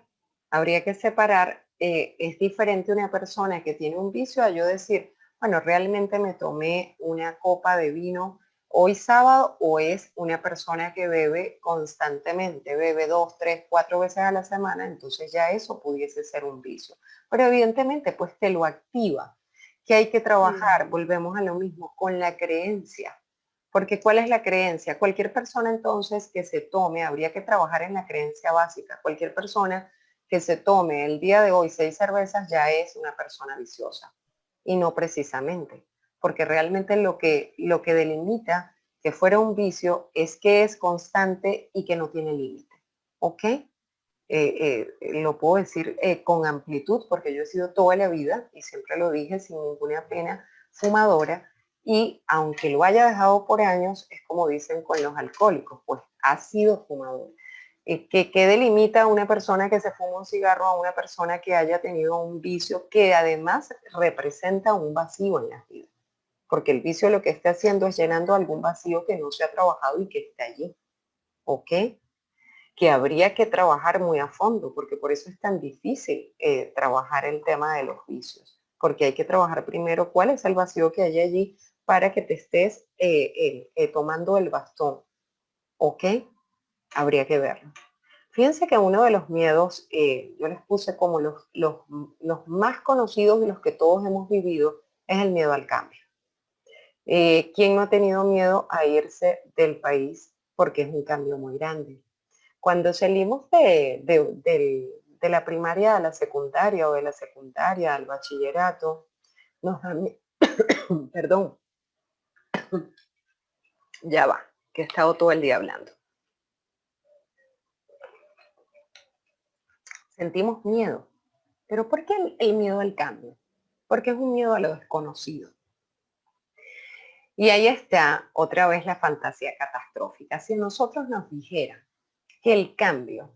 es diferente una persona que tiene un vicio a yo decir, bueno, realmente me tomé una copa de vino hoy sábado o es una persona que bebe constantemente, bebe 2, 3, 4 veces a la semana, entonces ya eso pudiese ser un vicio. Pero evidentemente pues te lo activa, que hay que Sí, trabajar, volvemos a lo mismo, con la creencia. Porque ¿cuál es la creencia? Cualquier persona entonces que se tome, habría que trabajar en la creencia básica. Cualquier persona que se tome el día de hoy 6 cervezas ya es una persona viciosa. Y no precisamente, porque realmente lo que delimita que fuera un vicio es que es constante y que no tiene límite. ¿Ok? Lo puedo decir con amplitud porque yo he sido toda la vida, y siempre lo dije sin ninguna pena, fumadora, y aunque lo haya dejado por años, es como dicen con los alcohólicos, pues ha sido fumador. ¿Qué delimita a una persona que se fuma un cigarro a una persona que haya tenido un vicio que además representa un vacío en la vida? Porque el vicio lo que está haciendo es llenando algún vacío que no se ha trabajado y que está allí. ¿Ok? Que habría que trabajar muy a fondo, porque por eso es tan difícil trabajar el tema de los vicios, porque hay que trabajar primero cuál es el vacío que hay allí para que te estés tomando el bastón, ¿ok? Habría que verlo. Fíjense que uno de los miedos, yo les puse como los más conocidos y los que todos hemos vivido, es el miedo al cambio. ¿Quién no ha tenido miedo a irse del país? Porque es un cambio muy grande. Cuando salimos de la primaria a la secundaria o de la secundaria al bachillerato, nos da perdón, ya va, que he estado todo el día hablando. Sentimos miedo. ¿Pero por qué el miedo al cambio? Porque es un miedo a lo desconocido. Y ahí está otra vez la fantasía catastrófica. Si nosotros nos dijeran que el cambio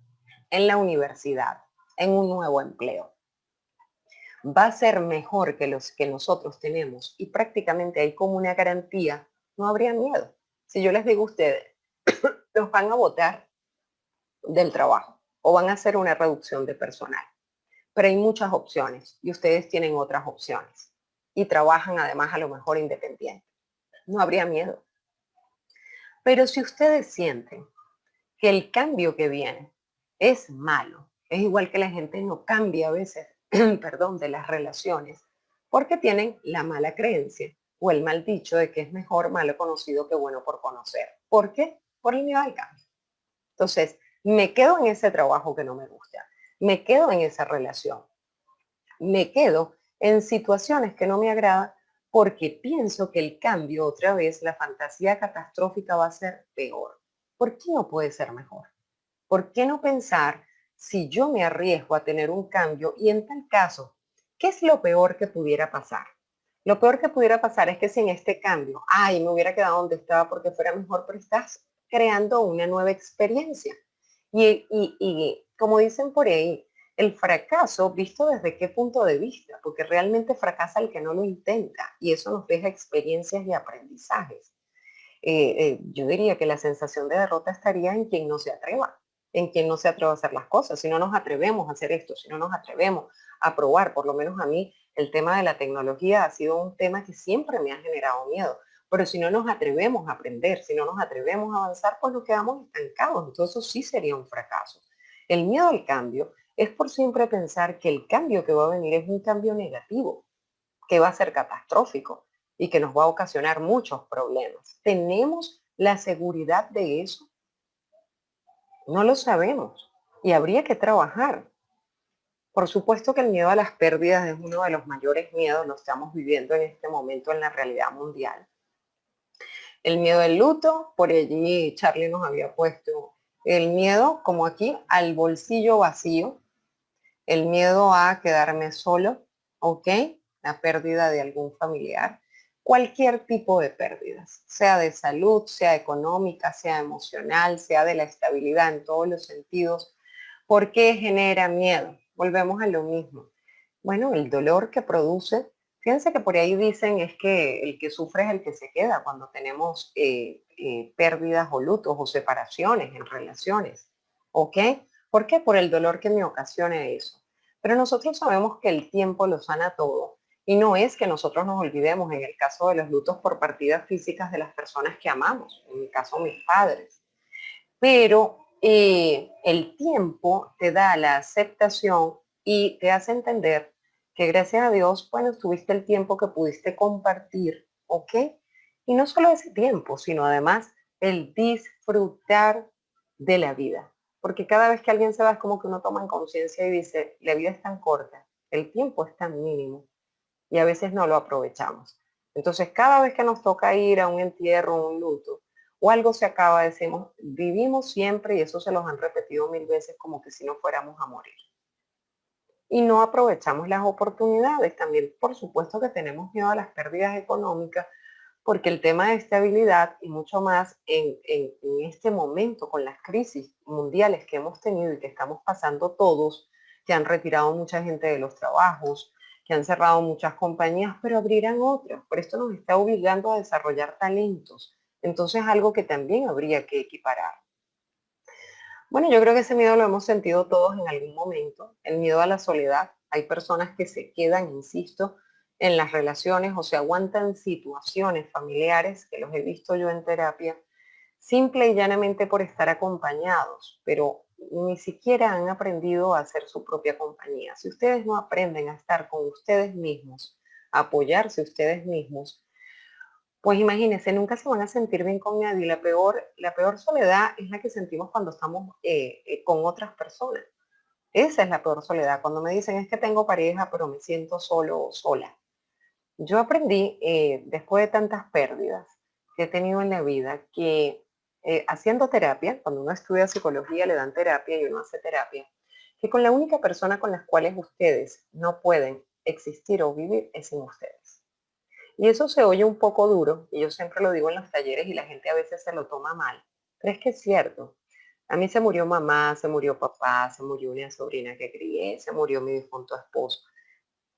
en la universidad, en un nuevo empleo, va a ser mejor que los que nosotros tenemos y prácticamente hay como una garantía, no habría miedo. Si yo les digo a ustedes, los van a botar del trabajo o van a hacer una reducción de personal, pero hay muchas opciones y ustedes tienen otras opciones y trabajan además a lo mejor independiente, no habría miedo. Pero si ustedes sienten que el cambio que viene es malo, es igual que la gente no cambia a veces, perdón, de las relaciones, porque tienen la mala creencia o el mal dicho de que es mejor malo conocido que bueno por conocer. ¿Por qué? Por el miedo al cambio. Entonces, me quedo en ese trabajo que no me gusta, me quedo en esa relación, me quedo en situaciones que no me agradan porque pienso que el cambio, otra vez, la fantasía catastrófica va a ser peor. ¿Por qué no puede ser mejor? ¿Por qué no pensar si yo me arriesgo a tener un cambio y en tal caso, qué es lo peor que pudiera pasar? Lo peor que pudiera pasar es que si en este cambio, ay, me hubiera quedado donde estaba porque fuera mejor, pero estás creando una nueva experiencia. Y como dicen por ahí, el fracaso visto desde qué punto de vista, porque realmente fracasa el que no lo intenta y eso nos deja experiencias y aprendizajes. Yo diría que la sensación de derrota estaría en quien no se atreva, en quien no se atreva a hacer las cosas. Si no nos atrevemos a hacer esto, si no nos atrevemos a probar, por lo menos a mí, el tema de la tecnología ha sido un tema que siempre me ha generado miedo. Pero si no nos atrevemos a aprender, si no nos atrevemos a avanzar, pues nos quedamos estancados. Entonces eso sí sería un fracaso. El miedo al cambio es por siempre pensar que el cambio que va a venir es un cambio negativo, que va a ser catastrófico y que nos va a ocasionar muchos problemas. ¿Tenemos la seguridad de eso? No lo sabemos y habría que trabajar. Por supuesto que el miedo a las pérdidas es uno de los mayores miedos, lo estamos viviendo en este momento en la realidad mundial. El miedo al luto, por allí Charlie nos había puesto el miedo, como aquí, al bolsillo vacío, el miedo a quedarme solo, ¿ok? La pérdida de algún familiar, cualquier tipo de pérdidas, sea de salud, sea económica, sea emocional, sea de la estabilidad en todos los sentidos. ¿Por qué genera miedo? Volvemos a lo mismo. Bueno, el dolor que produce, fíjense que por ahí dicen es que el que sufre es el que se queda cuando tenemos pérdidas o lutos o separaciones en relaciones, ¿ok? ¿Por qué? Por el dolor que me ocasiona eso. Pero nosotros sabemos que el tiempo lo sana todo y no es que nosotros nos olvidemos en el caso de los lutos por partidas físicas de las personas que amamos, en mi caso mis padres, pero el tiempo te da la aceptación y te hace entender que gracias a Dios, bueno, tuviste el tiempo que pudiste compartir, ¿ok? Y no solo ese tiempo, sino además el disfrutar de la vida. Porque cada vez que alguien se va es como que uno toma en conciencia y dice, la vida es tan corta, el tiempo es tan mínimo y a veces no lo aprovechamos. Entonces, cada vez que nos toca ir a un entierro, a un luto, o algo se acaba, decimos, vivimos siempre, y eso se los han repetido 1000 veces, como que si no fuéramos a morir. Y no aprovechamos las oportunidades. También, por supuesto que tenemos miedo a las pérdidas económicas, porque el tema de estabilidad y mucho más en este momento con las crisis mundiales que hemos tenido y que estamos pasando todos, que han retirado mucha gente de los trabajos, que han cerrado muchas compañías, pero abrirán otras. Por esto nos está obligando a desarrollar talentos. Entonces, algo que también habría que equiparar. Bueno, yo creo que ese miedo lo hemos sentido todos en algún momento, el miedo a la soledad. Hay personas que se quedan, insisto, en las relaciones o se aguantan situaciones familiares, que los he visto yo en terapia, simple y llanamente por estar acompañados, pero ni siquiera han aprendido a hacer su propia compañía. Si ustedes no aprenden a estar con ustedes mismos, a apoyarse ustedes mismos, pues imagínense, nunca se van a sentir bien con nadie. La peor soledad es la que sentimos cuando estamos con otras personas. Esa es la peor soledad. Cuando me dicen es que tengo pareja, pero me siento solo o sola. Yo aprendí, después de tantas pérdidas que he tenido en la vida, que haciendo terapia, cuando uno estudia psicología le dan terapia y uno hace terapia, que con la única persona con las cuales ustedes no pueden existir o vivir es sin ustedes. Y eso se oye un poco duro, y yo siempre lo digo en los talleres y la gente a veces se lo toma mal, pero es que es cierto. A mí se murió mamá, se murió papá, se murió una sobrina que crié, se murió mi difunto esposo.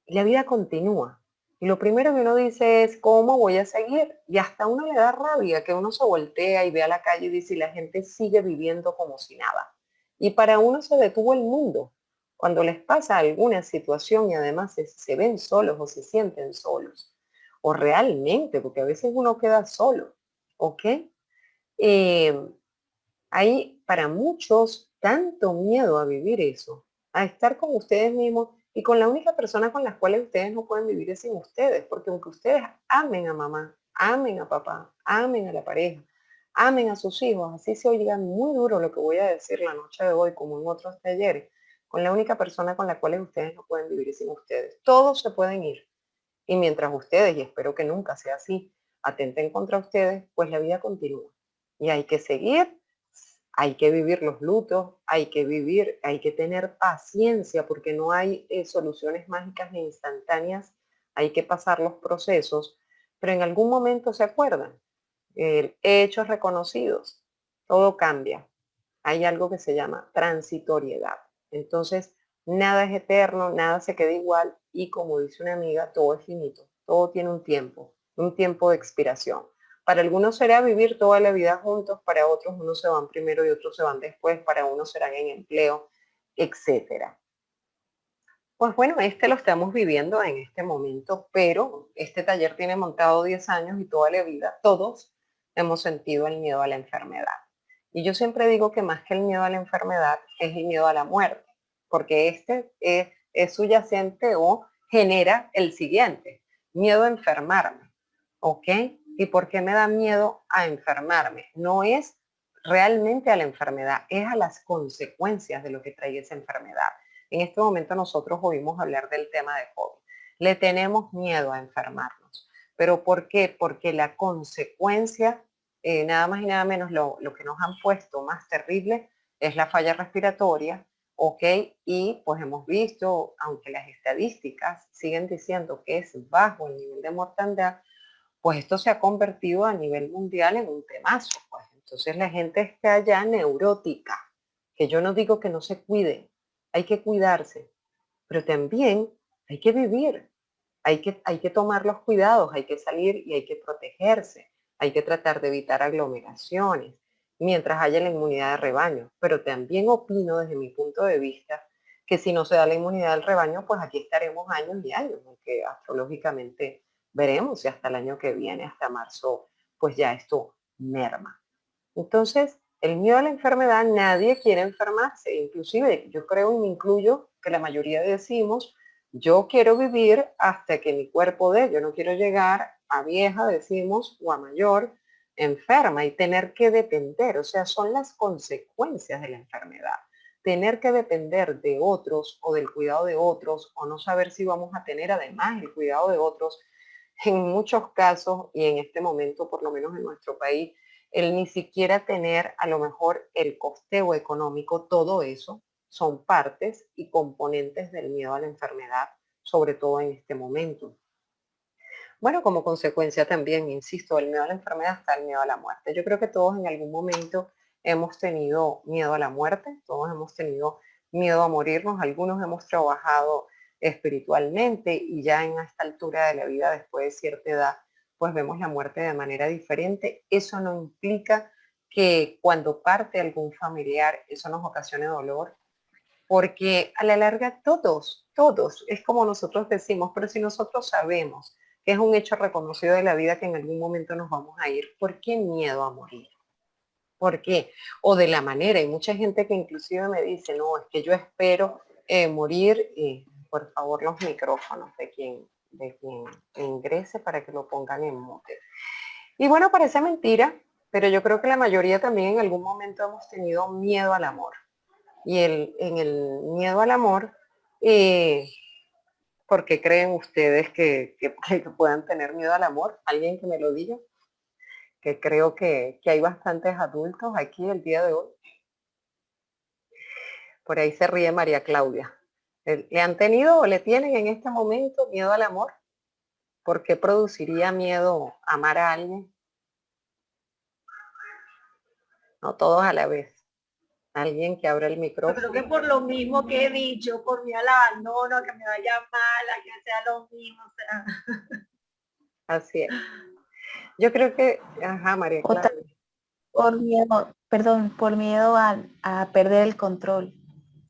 Y la vida continúa. Y lo primero que uno dice es, ¿cómo voy a seguir? Y hasta a uno le da rabia que uno se voltea y ve a la calle y dice, y la gente sigue viviendo como si nada. Y para uno se detuvo el mundo. Cuando les pasa alguna situación y además se ven solos o se sienten solos. O realmente, porque a veces uno queda solo. ¿Ok? Eh, Hay para muchos tanto miedo a vivir eso, a estar con ustedes mismos y con la única persona con las cuales ustedes no pueden vivir es sin ustedes, porque aunque ustedes amen a mamá, amen a papá, amen a la pareja, amen a sus hijos, así se oiga muy duro lo que voy a decir la noche de hoy, como en otros talleres, con la única persona con la cual ustedes no pueden vivir es sin ustedes. Todos se pueden ir. Y mientras ustedes, y espero que nunca sea así, atenten contra ustedes, pues la vida continúa. Y hay que seguir, hay que vivir los lutos, hay que vivir, hay que tener paciencia porque no hay soluciones mágicas ni instantáneas, hay que pasar los procesos, pero en algún momento se acuerdan, hechos reconocidos, todo cambia. Hay algo que se llama transitoriedad. Entonces, nada es eterno, nada se queda igual y como dice una amiga, todo es finito, todo tiene un tiempo de expiración. Para algunos será vivir toda la vida juntos, para otros unos se van primero y otros se van después, para unos serán en empleo, etcétera. Pues bueno, este lo estamos viviendo en este momento, pero este taller tiene montado 10 años y toda la vida todos hemos sentido el miedo a la enfermedad. Y yo siempre digo que más que el miedo a la enfermedad es el miedo a la muerte, porque este es subyacente o genera el siguiente, miedo a enfermarme, ¿ok? ¿Y por qué me da miedo a enfermarme? No es realmente a la enfermedad, es a las consecuencias de lo que trae esa enfermedad. En este momento nosotros oímos hablar del tema de COVID. Le tenemos miedo a enfermarnos. ¿Pero por qué? Porque la consecuencia, nada más y nada menos lo que nos han puesto más terrible es la falla respiratoria, ¿ok? Y pues hemos visto, aunque las estadísticas siguen diciendo que es bajo el nivel de mortandad, pues esto se ha convertido a nivel mundial en un temazo. Pues entonces la gente está ya neurótica, que yo no digo que no se cuiden, hay que cuidarse, pero también hay que vivir, hay que tomar los cuidados, hay que salir y hay que protegerse, hay que tratar de evitar aglomeraciones mientras haya la inmunidad de rebaño. Pero también opino desde mi punto de vista que si no se da la inmunidad del rebaño, pues aquí estaremos años y años, aunque astrológicamente veremos si hasta el año que viene, hasta marzo, pues ya esto merma. Entonces, el miedo a la enfermedad, nadie quiere enfermarse. Inclusive yo creo y me incluyo que la mayoría decimos, yo quiero vivir hasta que mi cuerpo dé, yo no quiero llegar a vieja, decimos, o a mayor, enferma y tener que depender. O sea, son las consecuencias de la enfermedad. Tener que depender de otros o del cuidado de otros o no saber si vamos a tener además el cuidado de otros. En muchos casos y en este momento, por lo menos en nuestro país, el ni siquiera tener a lo mejor el costeo económico, todo eso son partes y componentes del miedo a la enfermedad, sobre todo en este momento. Bueno, como consecuencia también, insisto, del miedo a la enfermedad está el miedo a la muerte. Yo creo que todos en algún momento hemos tenido miedo a la muerte, todos hemos tenido miedo a morirnos, algunos hemos trabajado espiritualmente y ya en esta altura de la vida, después de cierta edad, pues vemos la muerte de manera diferente. Eso no implica que cuando parte algún familiar eso nos ocasione dolor, porque a la larga todos, es como nosotros decimos, pero si nosotros sabemos que es un hecho reconocido de la vida que en algún momento nos vamos a ir, ¿por qué miedo a morir? ¿Por qué? O de la manera, hay mucha gente que inclusive me dice, no, es que yo espero morir, y por favor los micrófonos de quien ingrese para que lo pongan en mute. Y bueno, parece mentira, pero yo creo que la mayoría también en algún momento hemos tenido miedo al amor. Y en el miedo al amor, ¿por qué creen ustedes que puedan tener miedo al amor? ¿Alguien que me lo diga? Que creo que hay bastantes adultos aquí el día de hoy. Por ahí se ríe María Claudia. ¿Le han tenido o le tienen en este momento miedo al amor? ¿Por qué produciría miedo amar a alguien? No todos a la vez. Alguien que abra el Yo creo que micrófono. por lo mismo que he dicho, por mi ala, no, que me vaya mal, a que sea lo mismo, o sea. Así es. Yo creo que, ajá, María O Claudia. por miedo, perdón, por miedo a perder el control.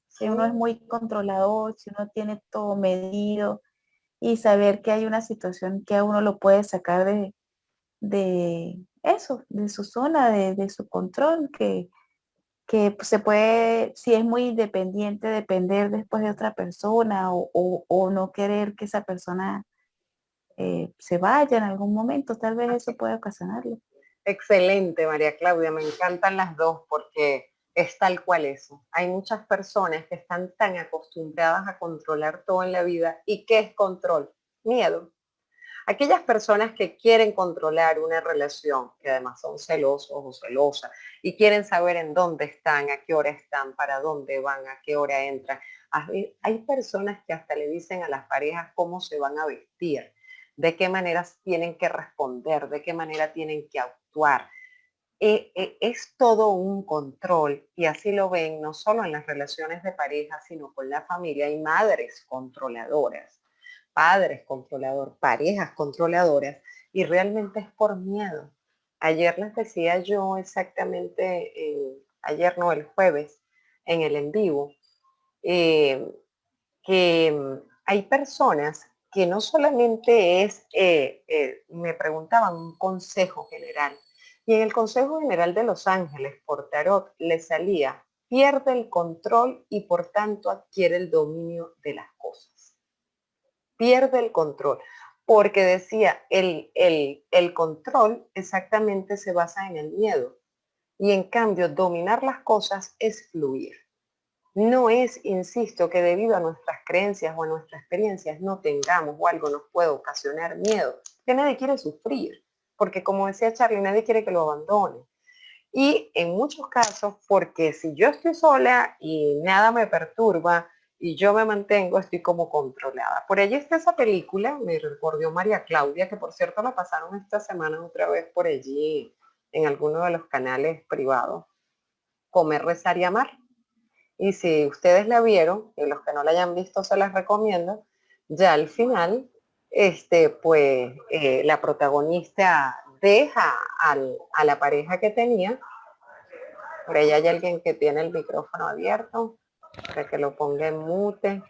Si uno es muy controlador, si uno tiene todo medido y saber que hay una situación que a uno lo puede sacar de eso, de su zona, de su control, que se puede, si es muy independiente, depender después de otra persona o no querer que esa persona se vaya en algún momento, tal vez eso puede ocasionarlo. Excelente, María Claudia, me encantan las dos porque es tal cual eso. Hay muchas personas que están tan acostumbradas a controlar todo en la vida. ¿Y qué es control? Miedo. Aquellas personas que quieren controlar una relación, que además son celosos o celosas, y quieren saber en dónde están, a qué hora están, para dónde van, a qué hora entran. Hay personas que hasta le dicen a las parejas cómo se van a vestir, de qué maneras tienen que responder, de qué manera tienen que actuar. Es todo un control y así lo ven no solo en las relaciones de pareja, sino con la familia. Hay madres controladoras, padres controladores, parejas controladoras y realmente es por miedo. Ayer les decía yo exactamente, ayer no, el jueves, en el en vivo, eh, que hay personas que no solamente es, me preguntaban un consejo general, y en el Consejo General de Los Ángeles por Tarot le salía, pierde el control y por tanto adquiere el dominio de las cosas. Pierde el control, porque decía, el control exactamente se basa en el miedo. Y en cambio, dominar las cosas es fluir. No es, insisto, que debido a nuestras creencias o a nuestras experiencias no tengamos o algo nos puede ocasionar miedo, que nadie quiere sufrir, porque como decía Charlie, nadie quiere que lo abandone. Y en muchos casos, porque si yo estoy sola y nada me perturba y yo me mantengo, estoy como controlada. Por allí está esa película, me recordó María Claudia, que por cierto la pasaron esta semana otra vez por allí en alguno de los canales privados, Comer, Rezar y Amar. Y si ustedes la vieron, y los que no la hayan visto se las recomiendo, ya al final, la protagonista deja a la pareja que tenía. Por ahí hay alguien que tiene el micrófono abierto, para que lo ponga en mute.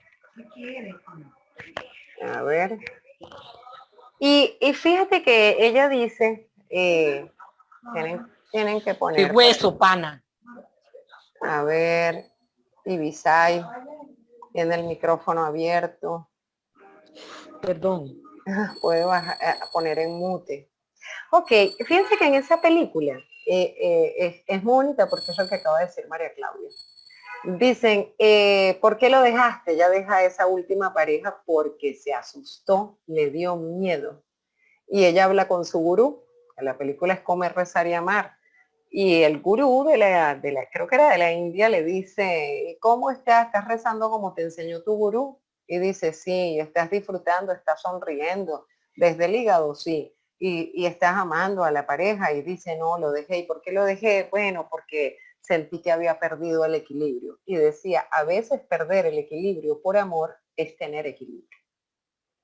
A ver. Y fíjate que ella dice, tienen que ¡Qué poner, hueso, pana! a ver, Ibisay, tiene el micrófono abierto. Perdón. Puedo poner en mute. Ok, fíjense que en esa película es muy bonita porque es lo que acaba de decir María Claudia. Dicen, ¿por qué lo dejaste? Ya deja a esa última pareja porque se asustó, le dio miedo. Y ella habla con su gurú, en la película es Comer, Rezar y Amar. Y el gurú creo que era de la India, le dice, ¿cómo estás? ¿Estás rezando como te enseñó tu gurú? Y dice, sí, estás disfrutando, estás sonriendo, desde el hígado, sí. Y estás amando a la pareja y dice, no, lo dejé. ¿Y por qué lo dejé? Bueno, porque sentí que había perdido el equilibrio. Y decía, a veces perder el equilibrio por amor es tener equilibrio.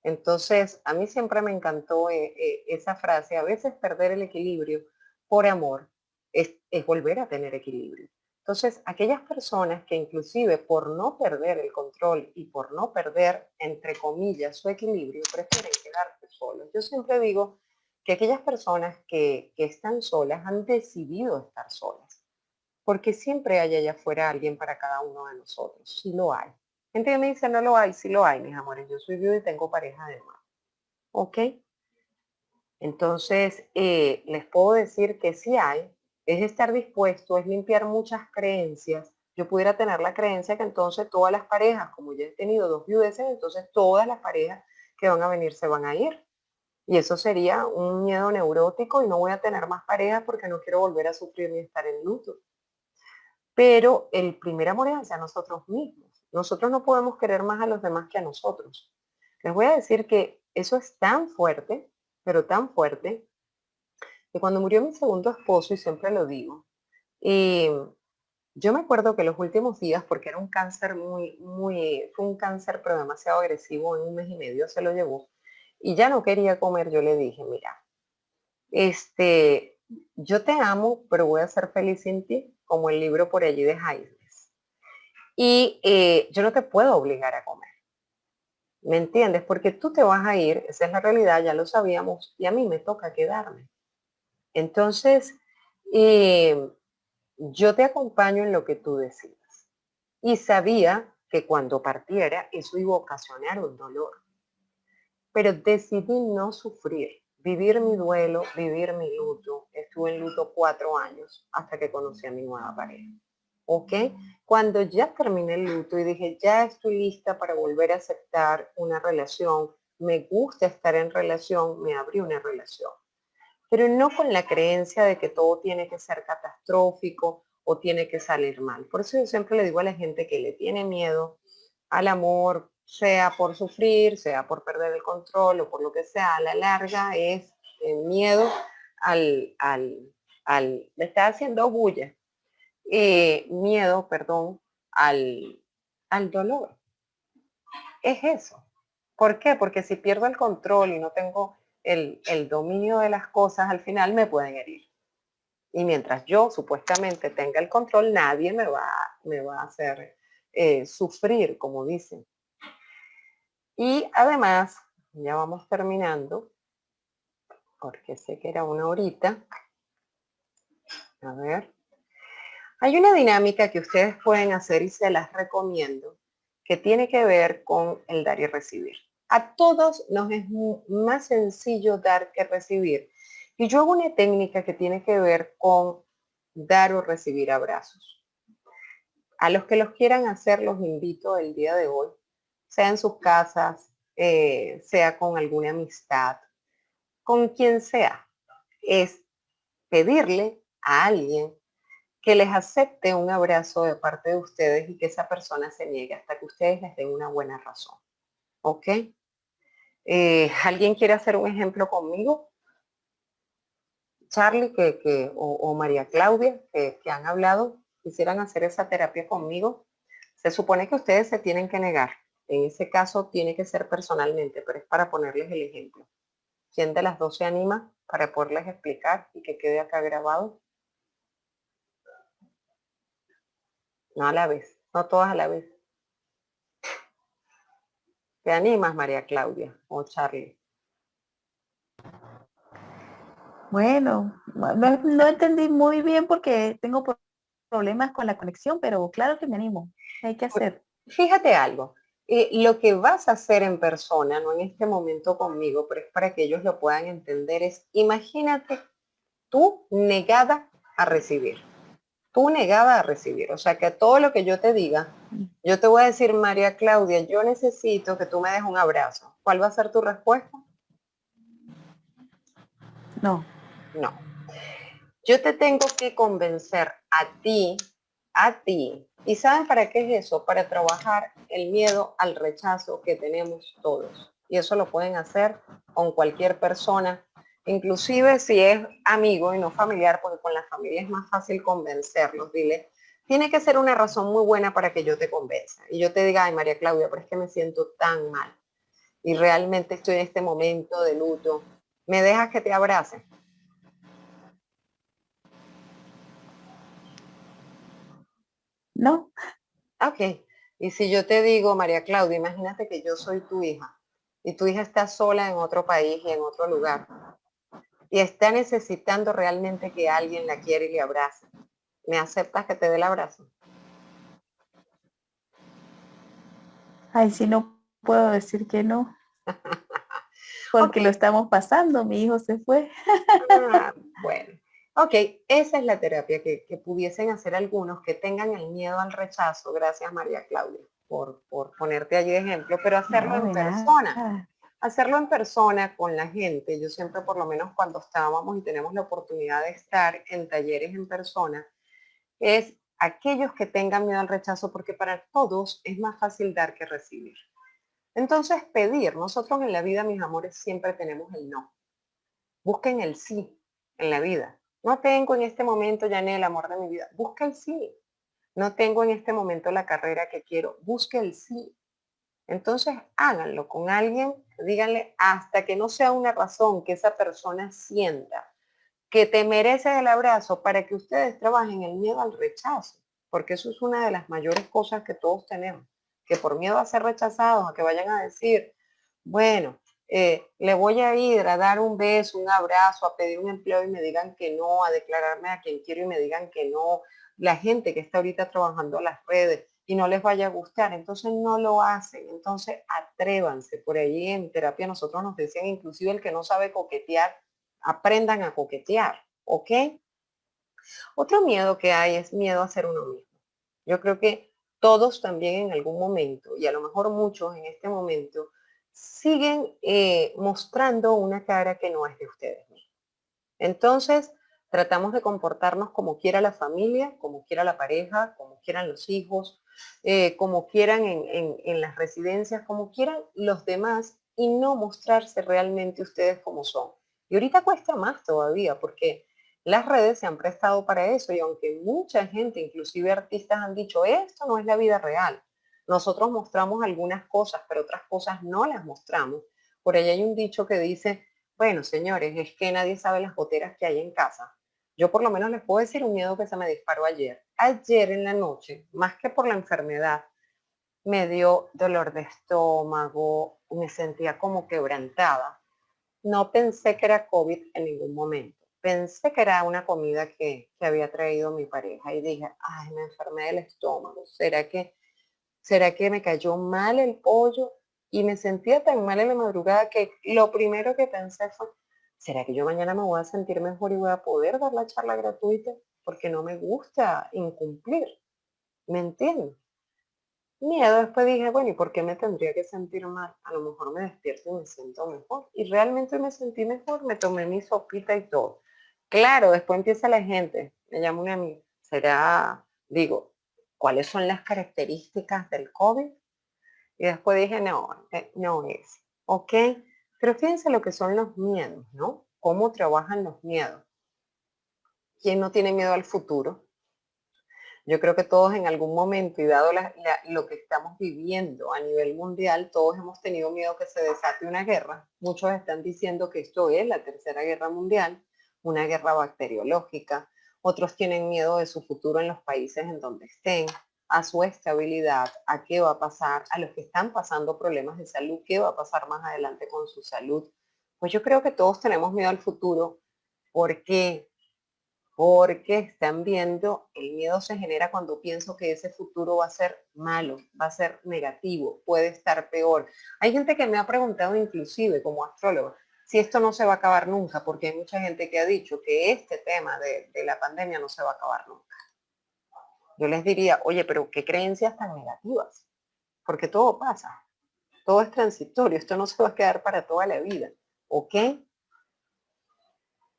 Entonces, a mí siempre me encantó esa frase, a veces perder el equilibrio por amor es volver a tener equilibrio. Entonces, aquellas personas que inclusive por no perder el control y por no perder, entre comillas, su equilibrio, prefieren quedarse solos. Yo siempre digo que aquellas personas que están solas han decidido estar solas, porque siempre hay allá afuera alguien para cada uno de nosotros, sí lo hay. Gente que me dice, no lo hay, sí lo hay, mis amores, yo soy viuda y tengo pareja además. ¿Ok? Entonces, les puedo decir que sí hay, es estar dispuesto, es limpiar muchas creencias. Yo pudiera tener la creencia que entonces todas las parejas, como ya he tenido dos viudeces, entonces todas las parejas que van a venir se van a ir. Y eso sería un miedo neurótico y no voy a tener más parejas porque no quiero volver a sufrir ni estar en luto. Pero el primer amor es hacia nosotros mismos. Nosotros no podemos querer más a los demás que a nosotros. Les voy a decir que eso es tan fuerte, pero tan fuerte, que cuando murió mi segundo esposo, y siempre lo digo, yo me acuerdo que los últimos días, porque era un cáncer fue un cáncer pero demasiado agresivo, en un mes y medio se lo llevó, y ya no quería comer, yo le dije, mira, yo te amo, pero voy a ser feliz sin ti, como el libro por allí de Haydnes. Y yo no te puedo obligar a comer. ¿Me entiendes? Porque tú te vas a ir, esa es la realidad, ya lo sabíamos, y a mí me toca quedarme. Entonces, yo te acompaño en lo que tú decidas. Y sabía que cuando partiera eso iba a ocasionar un dolor. Pero decidí no sufrir, vivir mi duelo, vivir mi luto. Estuve en luto 4 años hasta que conocí a mi nueva pareja. ¿Ok? Cuando ya terminé el luto y dije, ya estoy lista para volver a aceptar una relación, me gusta estar en relación, me abrí una relación. Pero no con la creencia de que todo tiene que ser catastrófico o tiene que salir mal. Por eso yo siempre le digo a la gente que le tiene miedo al amor, sea por sufrir, sea por perder el control o por lo que sea, a la larga es miedo le está haciendo bulla, miedo, perdón, al dolor. Es eso. ¿Por qué? Porque si pierdo el control y no tengo el dominio de las cosas, al final me pueden herir. Y mientras yo supuestamente tenga el control, nadie me va a hacer sufrir, como dicen. Y además, ya vamos terminando, porque sé que era una horita. A ver. Hay una dinámica que ustedes pueden hacer y se las recomiendo, que tiene que ver con el dar y recibir. A todos nos es más sencillo dar que recibir. Y yo hago una técnica que tiene que ver con dar o recibir abrazos. A los que los quieran hacer, los invito el día de hoy, sea en sus casas, sea con alguna amistad, con quien sea, es pedirle a alguien que les acepte un abrazo de parte de ustedes y que esa persona se niegue hasta que ustedes les den una buena razón. ¿Ok? ¿Alguien quiere hacer un ejemplo conmigo? Charlie o María Claudia, que han hablado, quisieran hacer esa terapia conmigo. Se supone que ustedes se tienen que negar. En ese caso tiene que ser personalmente, pero es para ponerles el ejemplo. ¿Quién de las dos se anima para poderles explicar y que quede acá grabado? No a la vez, no todas a la vez. ¿Te animas, María Claudia o Charlie? Bueno, no entendí muy bien porque tengo problemas con la conexión, pero claro que me animo. Hay que hacer. Fíjate algo, lo que vas a hacer en persona, no en este momento conmigo, pero es para que ellos lo puedan entender, es imagínate tú negada a recibir, tú negada a recibir, o sea que todo lo que yo te diga, yo te voy a decir, María Claudia, yo necesito que tú me des un abrazo. ¿Cuál va a ser tu respuesta? No. No. Yo te tengo que convencer a ti. ¿Y saben para qué es eso? Para trabajar el miedo al rechazo que tenemos todos. Y eso lo pueden hacer con cualquier persona, inclusive si es amigo y no familiar, porque con la familia es más fácil convencerlos. Dile, tiene que ser una razón muy buena para que yo te convenza. Y yo te diga, ay María Claudia, pero es que me siento tan mal. Y realmente estoy en este momento de luto. ¿Me dejas que te abrace? No. Ok. Y si yo te digo, María Claudia, imagínate que yo soy tu hija y tu hija está sola en otro país y en otro lugar y está necesitando realmente que alguien la quiera y le abrace. ¿Me aceptas que te dé el abrazo? Ay, sí, no puedo decir que no, Ok. porque lo estamos pasando. Mi hijo se fue. Bueno. Ok, esa es la terapia que pudiesen hacer algunos que tengan el miedo al rechazo. Gracias, María Claudia, por ponerte allí de ejemplo, pero hacerlo No, en de persona. nada. Hacerlo en persona con la gente. Yo siempre, por lo menos cuando estábamos y tenemos la oportunidad de estar en talleres en persona, es aquellos que tengan miedo al rechazo, porque para todos es más fácil dar que recibir. Entonces, pedir. Nosotros en la vida, mis amores, siempre tenemos el no. Busquen el sí en la vida. No tengo en este momento, ya el amor de mi vida. Busca el sí. No tengo en este momento la carrera que quiero. Busque el sí. Entonces háganlo con alguien, díganle hasta que no sea una razón que esa persona sienta que te mereces el abrazo para que ustedes trabajen el miedo al rechazo, porque eso es una de las mayores cosas que todos tenemos, que por miedo a ser rechazados, a que vayan a decir, bueno, le voy a ir a dar un beso, un abrazo, a pedir un empleo y me digan que no, a declararme a quien quiero y me digan que no, la gente que está ahorita trabajando en las redes y no les vaya a gustar, entonces no lo hacen, entonces atrévanse. Por ahí en terapia nosotros nos decían, inclusive el que no sabe coquetear, aprendan a coquetear, ¿ok? Otro miedo que hay es miedo a ser uno mismo. Yo creo que todos también en algún momento, y a lo mejor muchos en este momento, siguen mostrando una cara que no es de ustedes mismos. Entonces, tratamos de comportarnos como quiera la familia, como quiera la pareja, como quieran los hijos, como quieran en las residencias, como quieran los demás y no mostrarse realmente ustedes como son. Y ahorita cuesta más todavía porque las redes se han prestado para eso y aunque mucha gente, inclusive artistas, han dicho esto no es la vida real, nosotros mostramos algunas cosas, pero otras cosas no las mostramos. Por ahí hay un dicho que dice, bueno, señores, es que nadie sabe las goteras que hay en casa. Yo por lo menos les puedo decir un miedo que se me disparó ayer. Ayer en la noche, más que por la enfermedad, me dio dolor de estómago, me sentía como quebrantada. No pensé que era COVID en ningún momento. Pensé que era una comida que había traído mi pareja y dije, ay, me enfermé del estómago. ¿Será que me cayó mal el pollo? Y me sentía tan mal en la madrugada que lo primero que pensé fue, ¿será que yo mañana me voy a sentir mejor y voy a poder dar la charla gratuita? porque no me gusta incumplir. ¿Me entiendes? Miedo, después dije, bueno, ¿y por qué me tendría que sentir mal? A lo mejor me despierto y me siento mejor. Y realmente me sentí mejor, me tomé mi sopita y todo. Claro, después empieza la gente, me llama una amiga, digo, ¿cuáles son las características del COVID? Y después dije, no, no es. ¿Ok? Pero fíjense lo que son los miedos, ¿no? ¿Cómo trabajan los miedos? ¿Quién no tiene miedo al futuro? Yo creo que todos en algún momento, y dado lo que estamos viviendo a nivel mundial, todos hemos tenido miedo que se desate una guerra. Muchos están diciendo que esto es la tercera guerra mundial, una guerra bacteriológica. Otros tienen miedo de su futuro en los países en donde estén, a su estabilidad, a qué va a pasar, a los que están pasando problemas de salud, qué va a pasar más adelante con su salud. Pues yo creo que todos tenemos miedo al futuro. ¿Por qué? Porque están viendo, el miedo se genera cuando pienso que ese futuro va a ser malo, va a ser negativo, puede estar peor. Hay gente que me ha preguntado inclusive como astrólogo si esto no se va a acabar nunca, porque hay mucha gente que ha dicho que este tema de la pandemia no se va a acabar nunca. Yo les diría, oye, pero qué creencias tan negativas, porque todo pasa, todo es transitorio, esto no se va a quedar para toda la vida, ¿ok?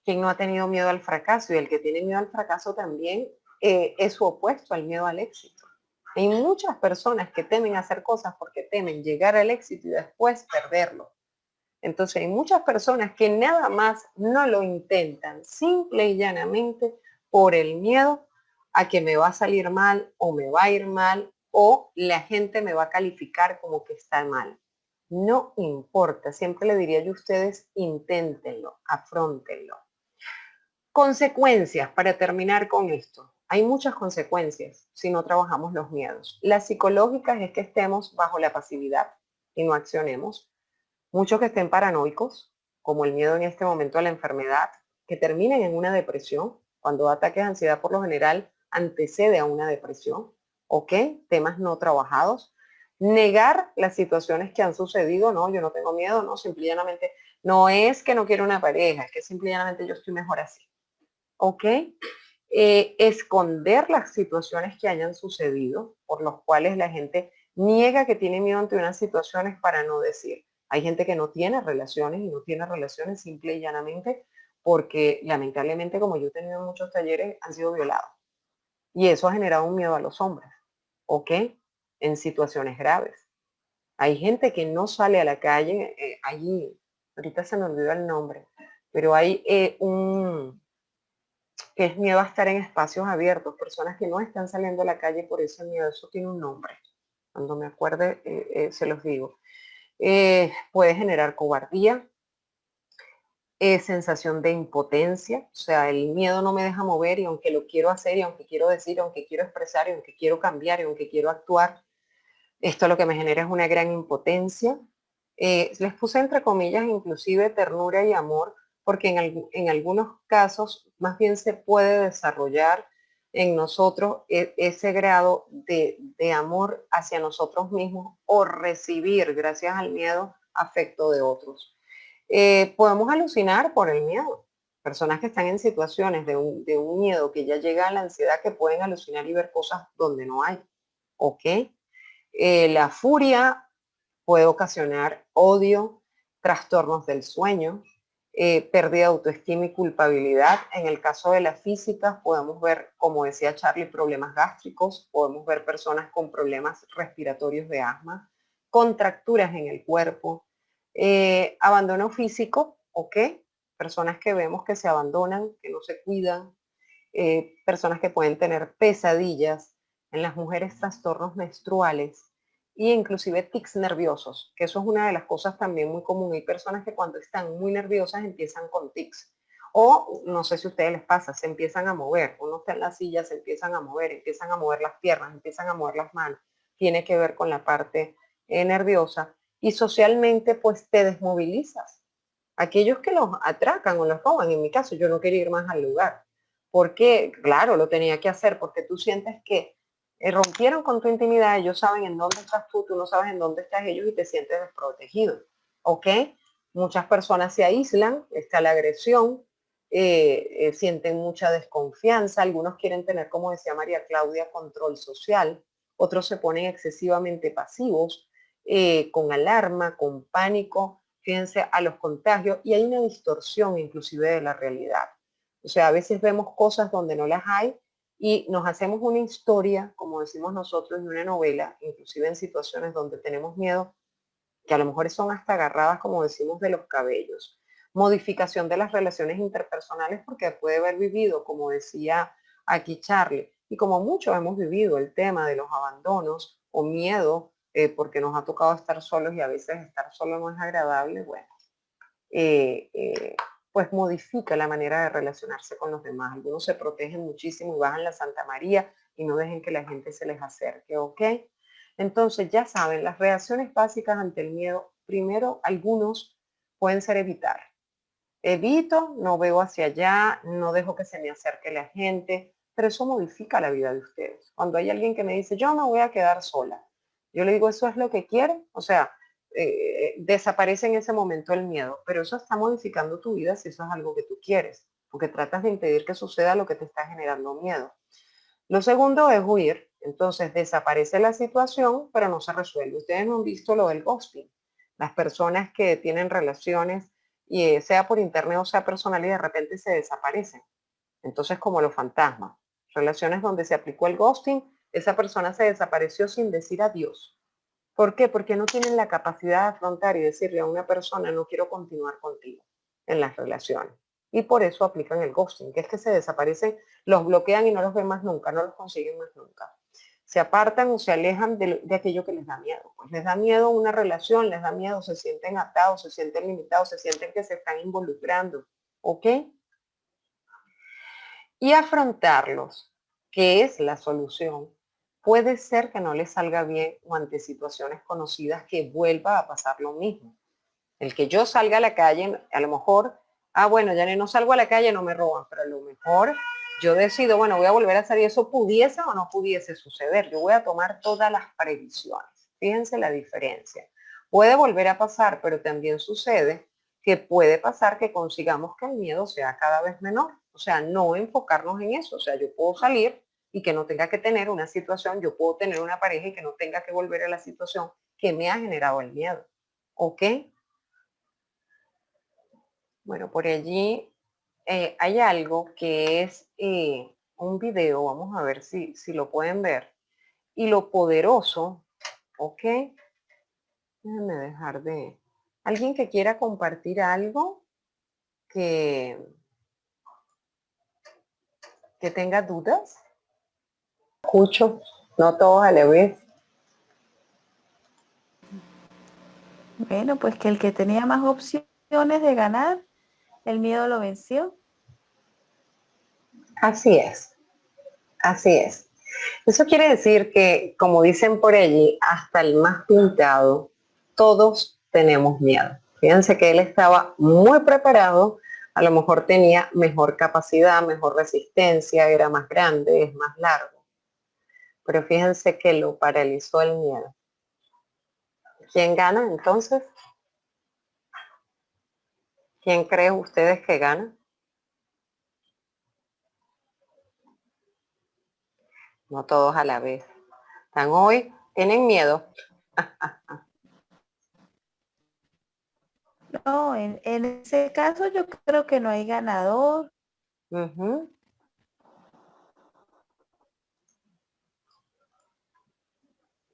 ¿Quién no ha tenido miedo al fracaso? Y el que tiene miedo al fracaso también es su opuesto al miedo al éxito. Hay muchas personas que temen hacer cosas porque temen llegar al éxito y después perderlo. Entonces hay muchas personas que nada más no lo intentan, simple y llanamente por el miedo a que me va a salir mal o me va a ir mal o la gente me va a calificar como que está mal. No importa, siempre le diría yo a ustedes, inténtenlo, afróntenlo. Consecuencias, para terminar con esto. Hay muchas consecuencias si no trabajamos los miedos. Las psicológicas es que estemos bajo la pasividad y no accionemos. Muchos que estén paranoicos, como el miedo en este momento a la enfermedad, que terminen en una depresión. Cuando da ataques de ansiedad, por lo general, antecede a una depresión. ¿Ok? Temas no trabajados. Negar las situaciones que han sucedido. No, yo no tengo miedo, no, simplemente no es que no quiero una pareja, es que simplemente yo estoy mejor así. ¿Ok? Esconder las situaciones que hayan sucedido, por los cuales la gente niega que tiene miedo ante unas situaciones para no decir. Hay gente que no tiene relaciones y no tiene relaciones simple y llanamente porque lamentablemente, como yo he tenido muchos talleres, han sido violados. Y eso ha generado un miedo a los hombres, ¿ok? En situaciones graves. Hay gente que no sale a la calle, allí, ahorita se me olvidó el nombre, pero hay que es miedo a estar en espacios abiertos, personas que no están saliendo a la calle por ese miedo, eso tiene un nombre. Cuando me acuerde, se los digo. Puede generar cobardía, sensación de impotencia, o sea, el miedo no me deja mover y aunque lo quiero hacer y aunque quiero decir, aunque quiero expresar y aunque quiero cambiar y aunque quiero actuar, esto lo que me genera es una gran impotencia. Les puse entre comillas inclusive ternura y amor, porque en algunos casos más bien se puede desarrollar en nosotros ese grado de amor hacia nosotros mismos o recibir, gracias al miedo, afecto de otros. Podemos alucinar por el miedo. Personas que están en situaciones de un miedo que ya llega a la ansiedad, que pueden alucinar y ver cosas donde no hay. ¿Ok? La furia puede ocasionar odio, trastornos del sueño, pérdida de autoestima y culpabilidad. En el caso de las físicas podemos ver, como decía Charlie, problemas gástricos, podemos ver personas con problemas respiratorios de asma, contracturas en el cuerpo, abandono físico, ¿ok? Personas que vemos que se abandonan, que no se cuidan, personas que pueden tener pesadillas, en las mujeres trastornos menstruales e inclusive tics nerviosos, que eso es una de las cosas también muy común. Hay personas que cuando están muy nerviosas empiezan con tics. O no sé si a ustedes les pasa, se empiezan a mover. Uno está en la silla, se empiezan a mover las piernas, empiezan a mover las manos. Tiene que ver con la parte nerviosa. Y socialmente pues te desmovilizas. Aquellos que los atracan o los roban, en mi caso yo no quería ir más al lugar. Porque, claro, lo tenía que hacer porque tú sientes que rompieron con tu intimidad, ellos saben en dónde estás tú no sabes en dónde estás ellos y te sientes desprotegido. ¿Ok? Muchas personas se aíslan, está la agresión, sienten mucha desconfianza, algunos quieren tener, como decía María Claudia, control social, otros se ponen excesivamente pasivos, con alarma, con pánico, fíjense, a los contagios, y hay una distorsión inclusive de la realidad. O sea, a veces vemos cosas donde no las hay y nos hacemos una historia, como decimos nosotros, de una novela, inclusive en situaciones donde tenemos miedo, que a lo mejor son hasta agarradas, como decimos, de los cabellos. Modificación de las relaciones interpersonales porque puede haber vivido, como decía aquí Charlie, y como muchos hemos vivido el tema de los abandonos o miedo, porque nos ha tocado estar solos y a veces estar solo no es agradable, bueno, pues modifica la manera de relacionarse con los demás. Algunos se protegen muchísimo y bajan la Santa María y no dejen que la gente se les acerque, ¿ok? Entonces, ya saben, las reacciones básicas ante el miedo, primero, algunos pueden ser evitar. Evito, no veo hacia allá, no dejo que se me acerque la gente, pero eso modifica la vida de ustedes. Cuando hay alguien que me dice, yo me voy a quedar sola, yo le digo, ¿eso es lo que quiere? O sea, desaparece en ese momento el miedo, pero eso está modificando tu vida si eso es algo que tú quieres, porque tratas de impedir que suceda lo que te está generando miedo. Lo segundo es huir, entonces desaparece la situación, pero no se resuelve. Ustedes no han visto lo del ghosting. Las personas que tienen relaciones, y sea por internet o sea personal, y de repente se desaparecen. Entonces, como los fantasmas. Relaciones donde se aplicó el ghosting, esa persona se desapareció sin decir adiós. ¿Por qué? Porque no tienen la capacidad de afrontar y decirle a una persona, no quiero continuar contigo en las relaciones. Y por eso aplican el ghosting, que es que se desaparecen, los bloquean y no los ven más nunca, no los consiguen más nunca. Se apartan o se alejan de aquello que les da miedo. Pues les da miedo una relación, les da miedo, se sienten atados, se sienten limitados, se sienten que se están involucrando. ¿Ok? Y afrontarlos, que es la solución. Puede ser que no les salga bien o ante situaciones conocidas que vuelva a pasar lo mismo. El que yo salga a la calle, a lo mejor, bueno, ya no salgo a la calle, no me roban, pero a lo mejor yo decido, bueno, voy a volver a salir, eso pudiese o no pudiese suceder. Yo voy a tomar todas las previsiones. Fíjense la diferencia. Puede volver a pasar, pero también sucede que puede pasar que consigamos que el miedo sea cada vez menor. O sea, no enfocarnos en eso. O sea, yo puedo salir y que no tenga que tener una situación, yo puedo tener una pareja y que no tenga que volver a la situación que me ha generado el miedo. ¿Ok? Bueno, por allí hay algo que es un video, vamos a ver si lo pueden ver. Y lo poderoso, ¿ok? Déjenme dejar de... ¿Alguien que quiera compartir algo que tenga dudas? Escucho, no todos a la vez. Bueno, pues que el que tenía más opciones de ganar, el miedo lo venció. Así es, así es. Eso quiere decir que, como dicen por allí, hasta el más pintado, todos tenemos miedo. Fíjense que él estaba muy preparado, a lo mejor tenía mejor capacidad, mejor resistencia, era más grande, es más largo. Pero fíjense que lo paralizó el miedo. ¿Quién gana entonces? ¿Quién creen ustedes que gana? No todos a la vez. Están hoy, tienen miedo. No, en ese caso yo creo que no hay ganador. Ujú.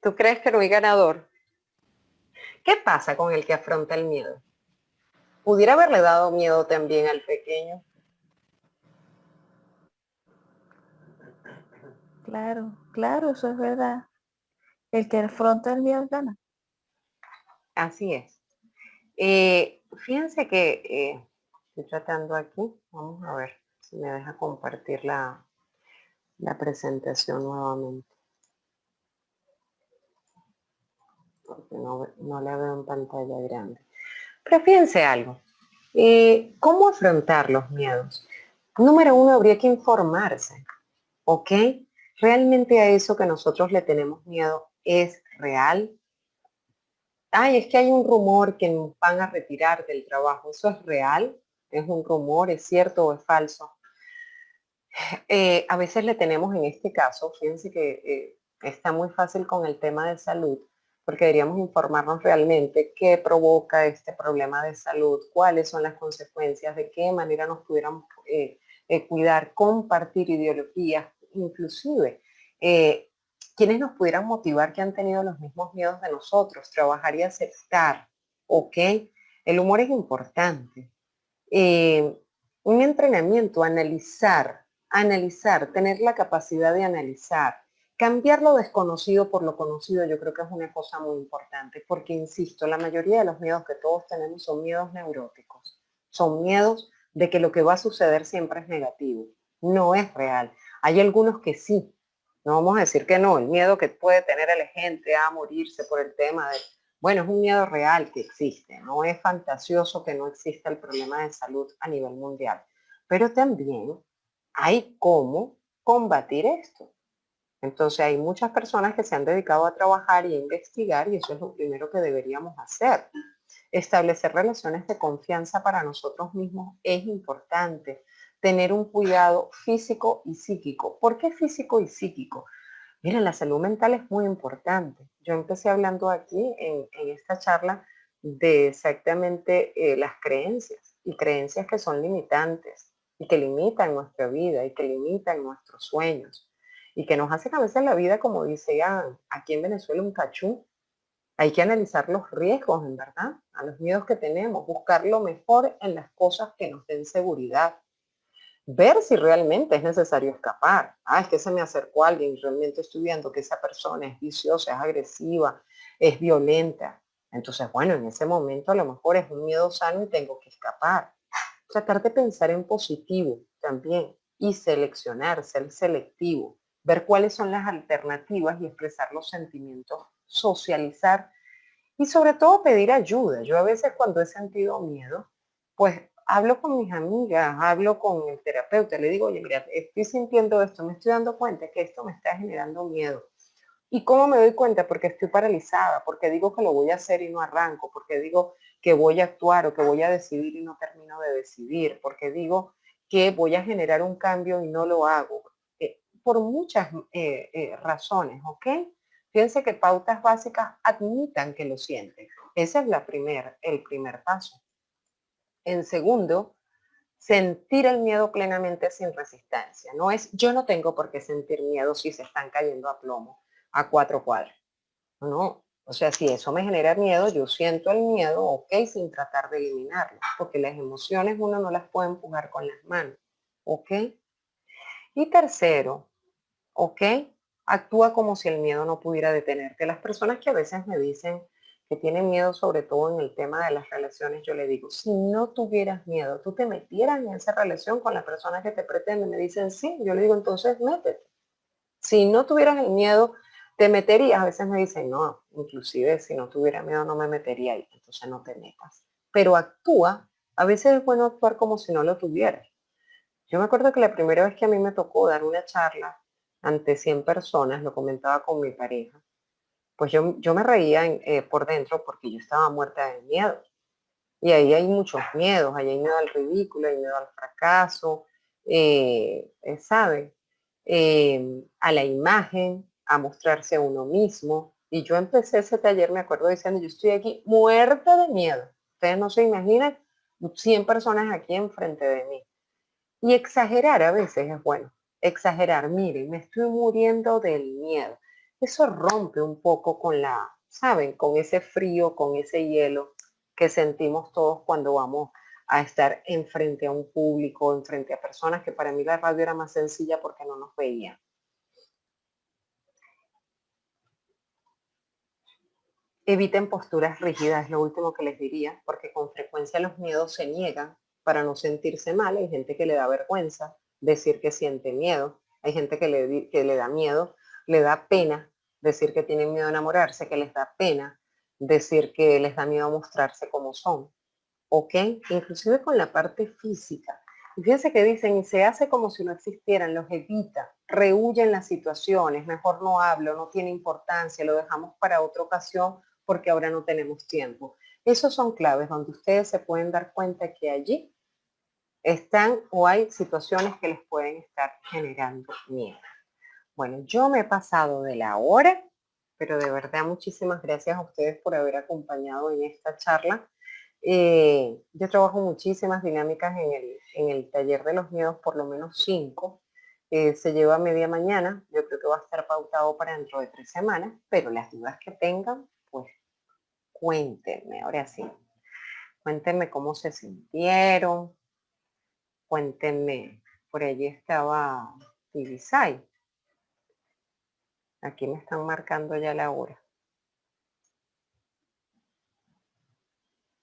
¿Tú crees que no hay ganador? ¿Qué pasa con el que afronta el miedo? ¿Pudiera haberle dado miedo también al pequeño? Claro, claro, eso es verdad. El que afronta el miedo gana. Así es. Fíjense que estoy tratando aquí, vamos a ver si me deja compartir la presentación nuevamente. Porque no la veo en pantalla grande. Pero fíjense algo. ¿Cómo afrontar los miedos? Número uno, habría que informarse. ¿Ok? ¿Realmente a eso que nosotros le tenemos miedo es real? Ay, es que hay un rumor que nos van a retirar del trabajo. ¿Eso es real? ¿Es un rumor? ¿Es cierto o es falso? A veces le tenemos en este caso, fíjense que está muy fácil con el tema de salud, porque deberíamos informarnos realmente qué provoca este problema de salud, cuáles son las consecuencias, de qué manera nos pudiéramos cuidar, compartir ideologías, inclusive quienes nos pudieran motivar que han tenido los mismos miedos de nosotros, trabajar y aceptar, ¿ok? El humor es importante. Un entrenamiento, analizar, tener la capacidad de analizar, cambiar lo desconocido por lo conocido, yo creo que es una cosa muy importante, porque insisto, la mayoría de los miedos que todos tenemos son miedos neuróticos, son miedos de que lo que va a suceder siempre es negativo, no es real. Hay algunos que sí, no vamos a decir que no, el miedo que puede tener la gente a morirse por el tema de, bueno, es un miedo real que existe, no es fantasioso que no exista el problema de salud a nivel mundial, pero también hay cómo combatir esto. Entonces hay muchas personas que se han dedicado a trabajar y a investigar y eso es lo primero que deberíamos hacer. Establecer relaciones de confianza para nosotros mismos es importante. Tener un cuidado físico y psíquico. ¿Por qué físico y psíquico? Miren, la salud mental es muy importante. Yo empecé hablando aquí en esta charla de exactamente las creencias y creencias que son limitantes y que limitan nuestra vida y que limitan nuestros sueños y que nos hacen a veces la vida, como dice aquí en Venezuela, un cachú. Hay que analizar los riesgos, en verdad, a los miedos que tenemos, buscar lo mejor en las cosas que nos den seguridad, ver si realmente es necesario escapar. Es que se me acercó alguien y realmente estoy viendo que esa persona es viciosa, es agresiva, es violenta. Entonces, bueno, en ese momento a lo mejor es un miedo sano y tengo que escapar. Tratar de pensar en positivo también y seleccionar, ser selectivo, ver cuáles son las alternativas y expresar los sentimientos, socializar y sobre todo pedir ayuda. Yo a veces cuando he sentido miedo, pues hablo con mis amigas, hablo con el terapeuta, le digo, oye, mira, estoy sintiendo esto, me estoy dando cuenta que esto me está generando miedo. ¿Y cómo me doy cuenta? Porque estoy paralizada, porque digo que lo voy a hacer y no arranco, porque digo que voy a actuar o que voy a decidir y no termino de decidir, porque digo que voy a generar un cambio y no lo hago. Por muchas razones, ¿ok? Fíjense que pautas básicas admitan que lo sienten. Ese es el primer paso. En segundo, sentir el miedo plenamente sin resistencia. No es, yo no tengo por qué sentir miedo si se están cayendo a plomo a 4 cuadras. No, o sea, si eso me genera miedo, yo siento el miedo, ok, sin tratar de eliminarlo, porque las emociones uno no las puede empujar con las manos, ok. Y tercero, ok, actúa como si el miedo no pudiera detenerte. Las personas que a veces me dicen que tienen miedo, sobre todo en el tema de las relaciones, yo le digo, si no tuvieras miedo, tú te metieras en esa relación con la persona que te pretende. Me dicen, sí, yo le digo, entonces métete. Si no tuvieras el miedo, te meterías. A veces me dicen, no, inclusive si no tuviera miedo no me metería ahí, entonces no te metas. Pero actúa, a veces es bueno actuar como si no lo tuvieras. Yo me acuerdo que la primera vez que a mí me tocó dar una charla ante 100 personas, lo comentaba con mi pareja, pues yo me reía por dentro porque yo estaba muerta de miedo. Y ahí hay muchos miedos, ahí hay miedo al ridículo, hay miedo al fracaso, ¿sabe? A la imagen, a mostrarse a uno mismo. Y yo empecé ese taller, me acuerdo diciendo, yo estoy aquí muerta de miedo. Ustedes no se imaginan 100 personas aquí enfrente de mí. Y exagerar a veces es bueno. Exagerar, miren, me estoy muriendo del miedo. Eso rompe un poco con ¿saben? Con ese frío, con ese hielo que sentimos todos cuando vamos a estar enfrente a un público, enfrente a personas, que para mí la radio era más sencilla porque no nos veían. Eviten posturas rígidas, es lo último que les diría, porque con frecuencia los miedos se niegan para no sentirse mal. Hay gente que le da vergüenza decir que siente miedo. Hay gente que le da miedo, le da pena decir que tienen miedo a enamorarse, que les da pena decir que les da miedo mostrarse como son. ¿Ok? Inclusive con la parte física. Y fíjense que dicen, y se hace como si no existieran, los evita, rehuyen las situaciones, mejor no hablo, no tiene importancia, lo dejamos para otra ocasión porque ahora no tenemos tiempo. Esos son claves donde ustedes se pueden dar cuenta que allí están o hay situaciones que les pueden estar generando miedo. Bueno, yo me he pasado de la hora, pero de verdad muchísimas gracias a ustedes por haber acompañado en esta charla. Yo trabajo muchísimas dinámicas en el taller de los miedos, por lo menos 5. Se lleva media mañana, yo creo que va a estar pautado para dentro de 3 semanas, pero las dudas que tengan, pues cuéntenme, ahora sí. Cuéntenme cómo se sintieron, cuéntenme, por allí estaba Tibisay. Aquí me están marcando ya la hora.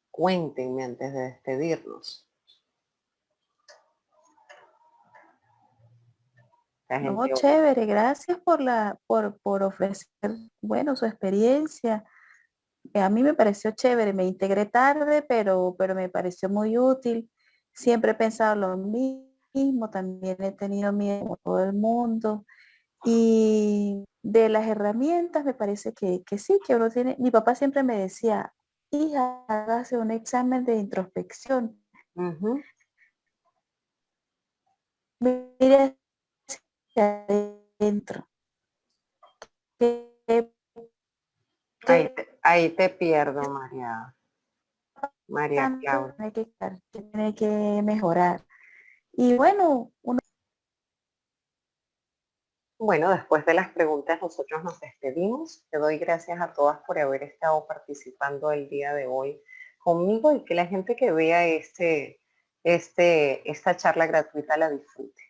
Cuéntenme antes de despedirnos. No, chévere, gracias por ofrecer, bueno, su experiencia. A mí me pareció chévere, me integré tarde, pero me pareció muy útil. Siempre he pensado lo mismo, también he tenido miedo como todo el mundo. Y de las herramientas me parece que sí, que uno tiene. Mi papá siempre me decía, hija, hágase un examen de introspección. Mire hacia adentro. Ahí te pierdo, María Claudia. Tiene que mejorar. Y bueno, Bueno, después de las preguntas nosotros nos despedimos. Te doy gracias a todas por haber estado participando el día de hoy conmigo y que la gente que vea esta charla gratuita la disfrute.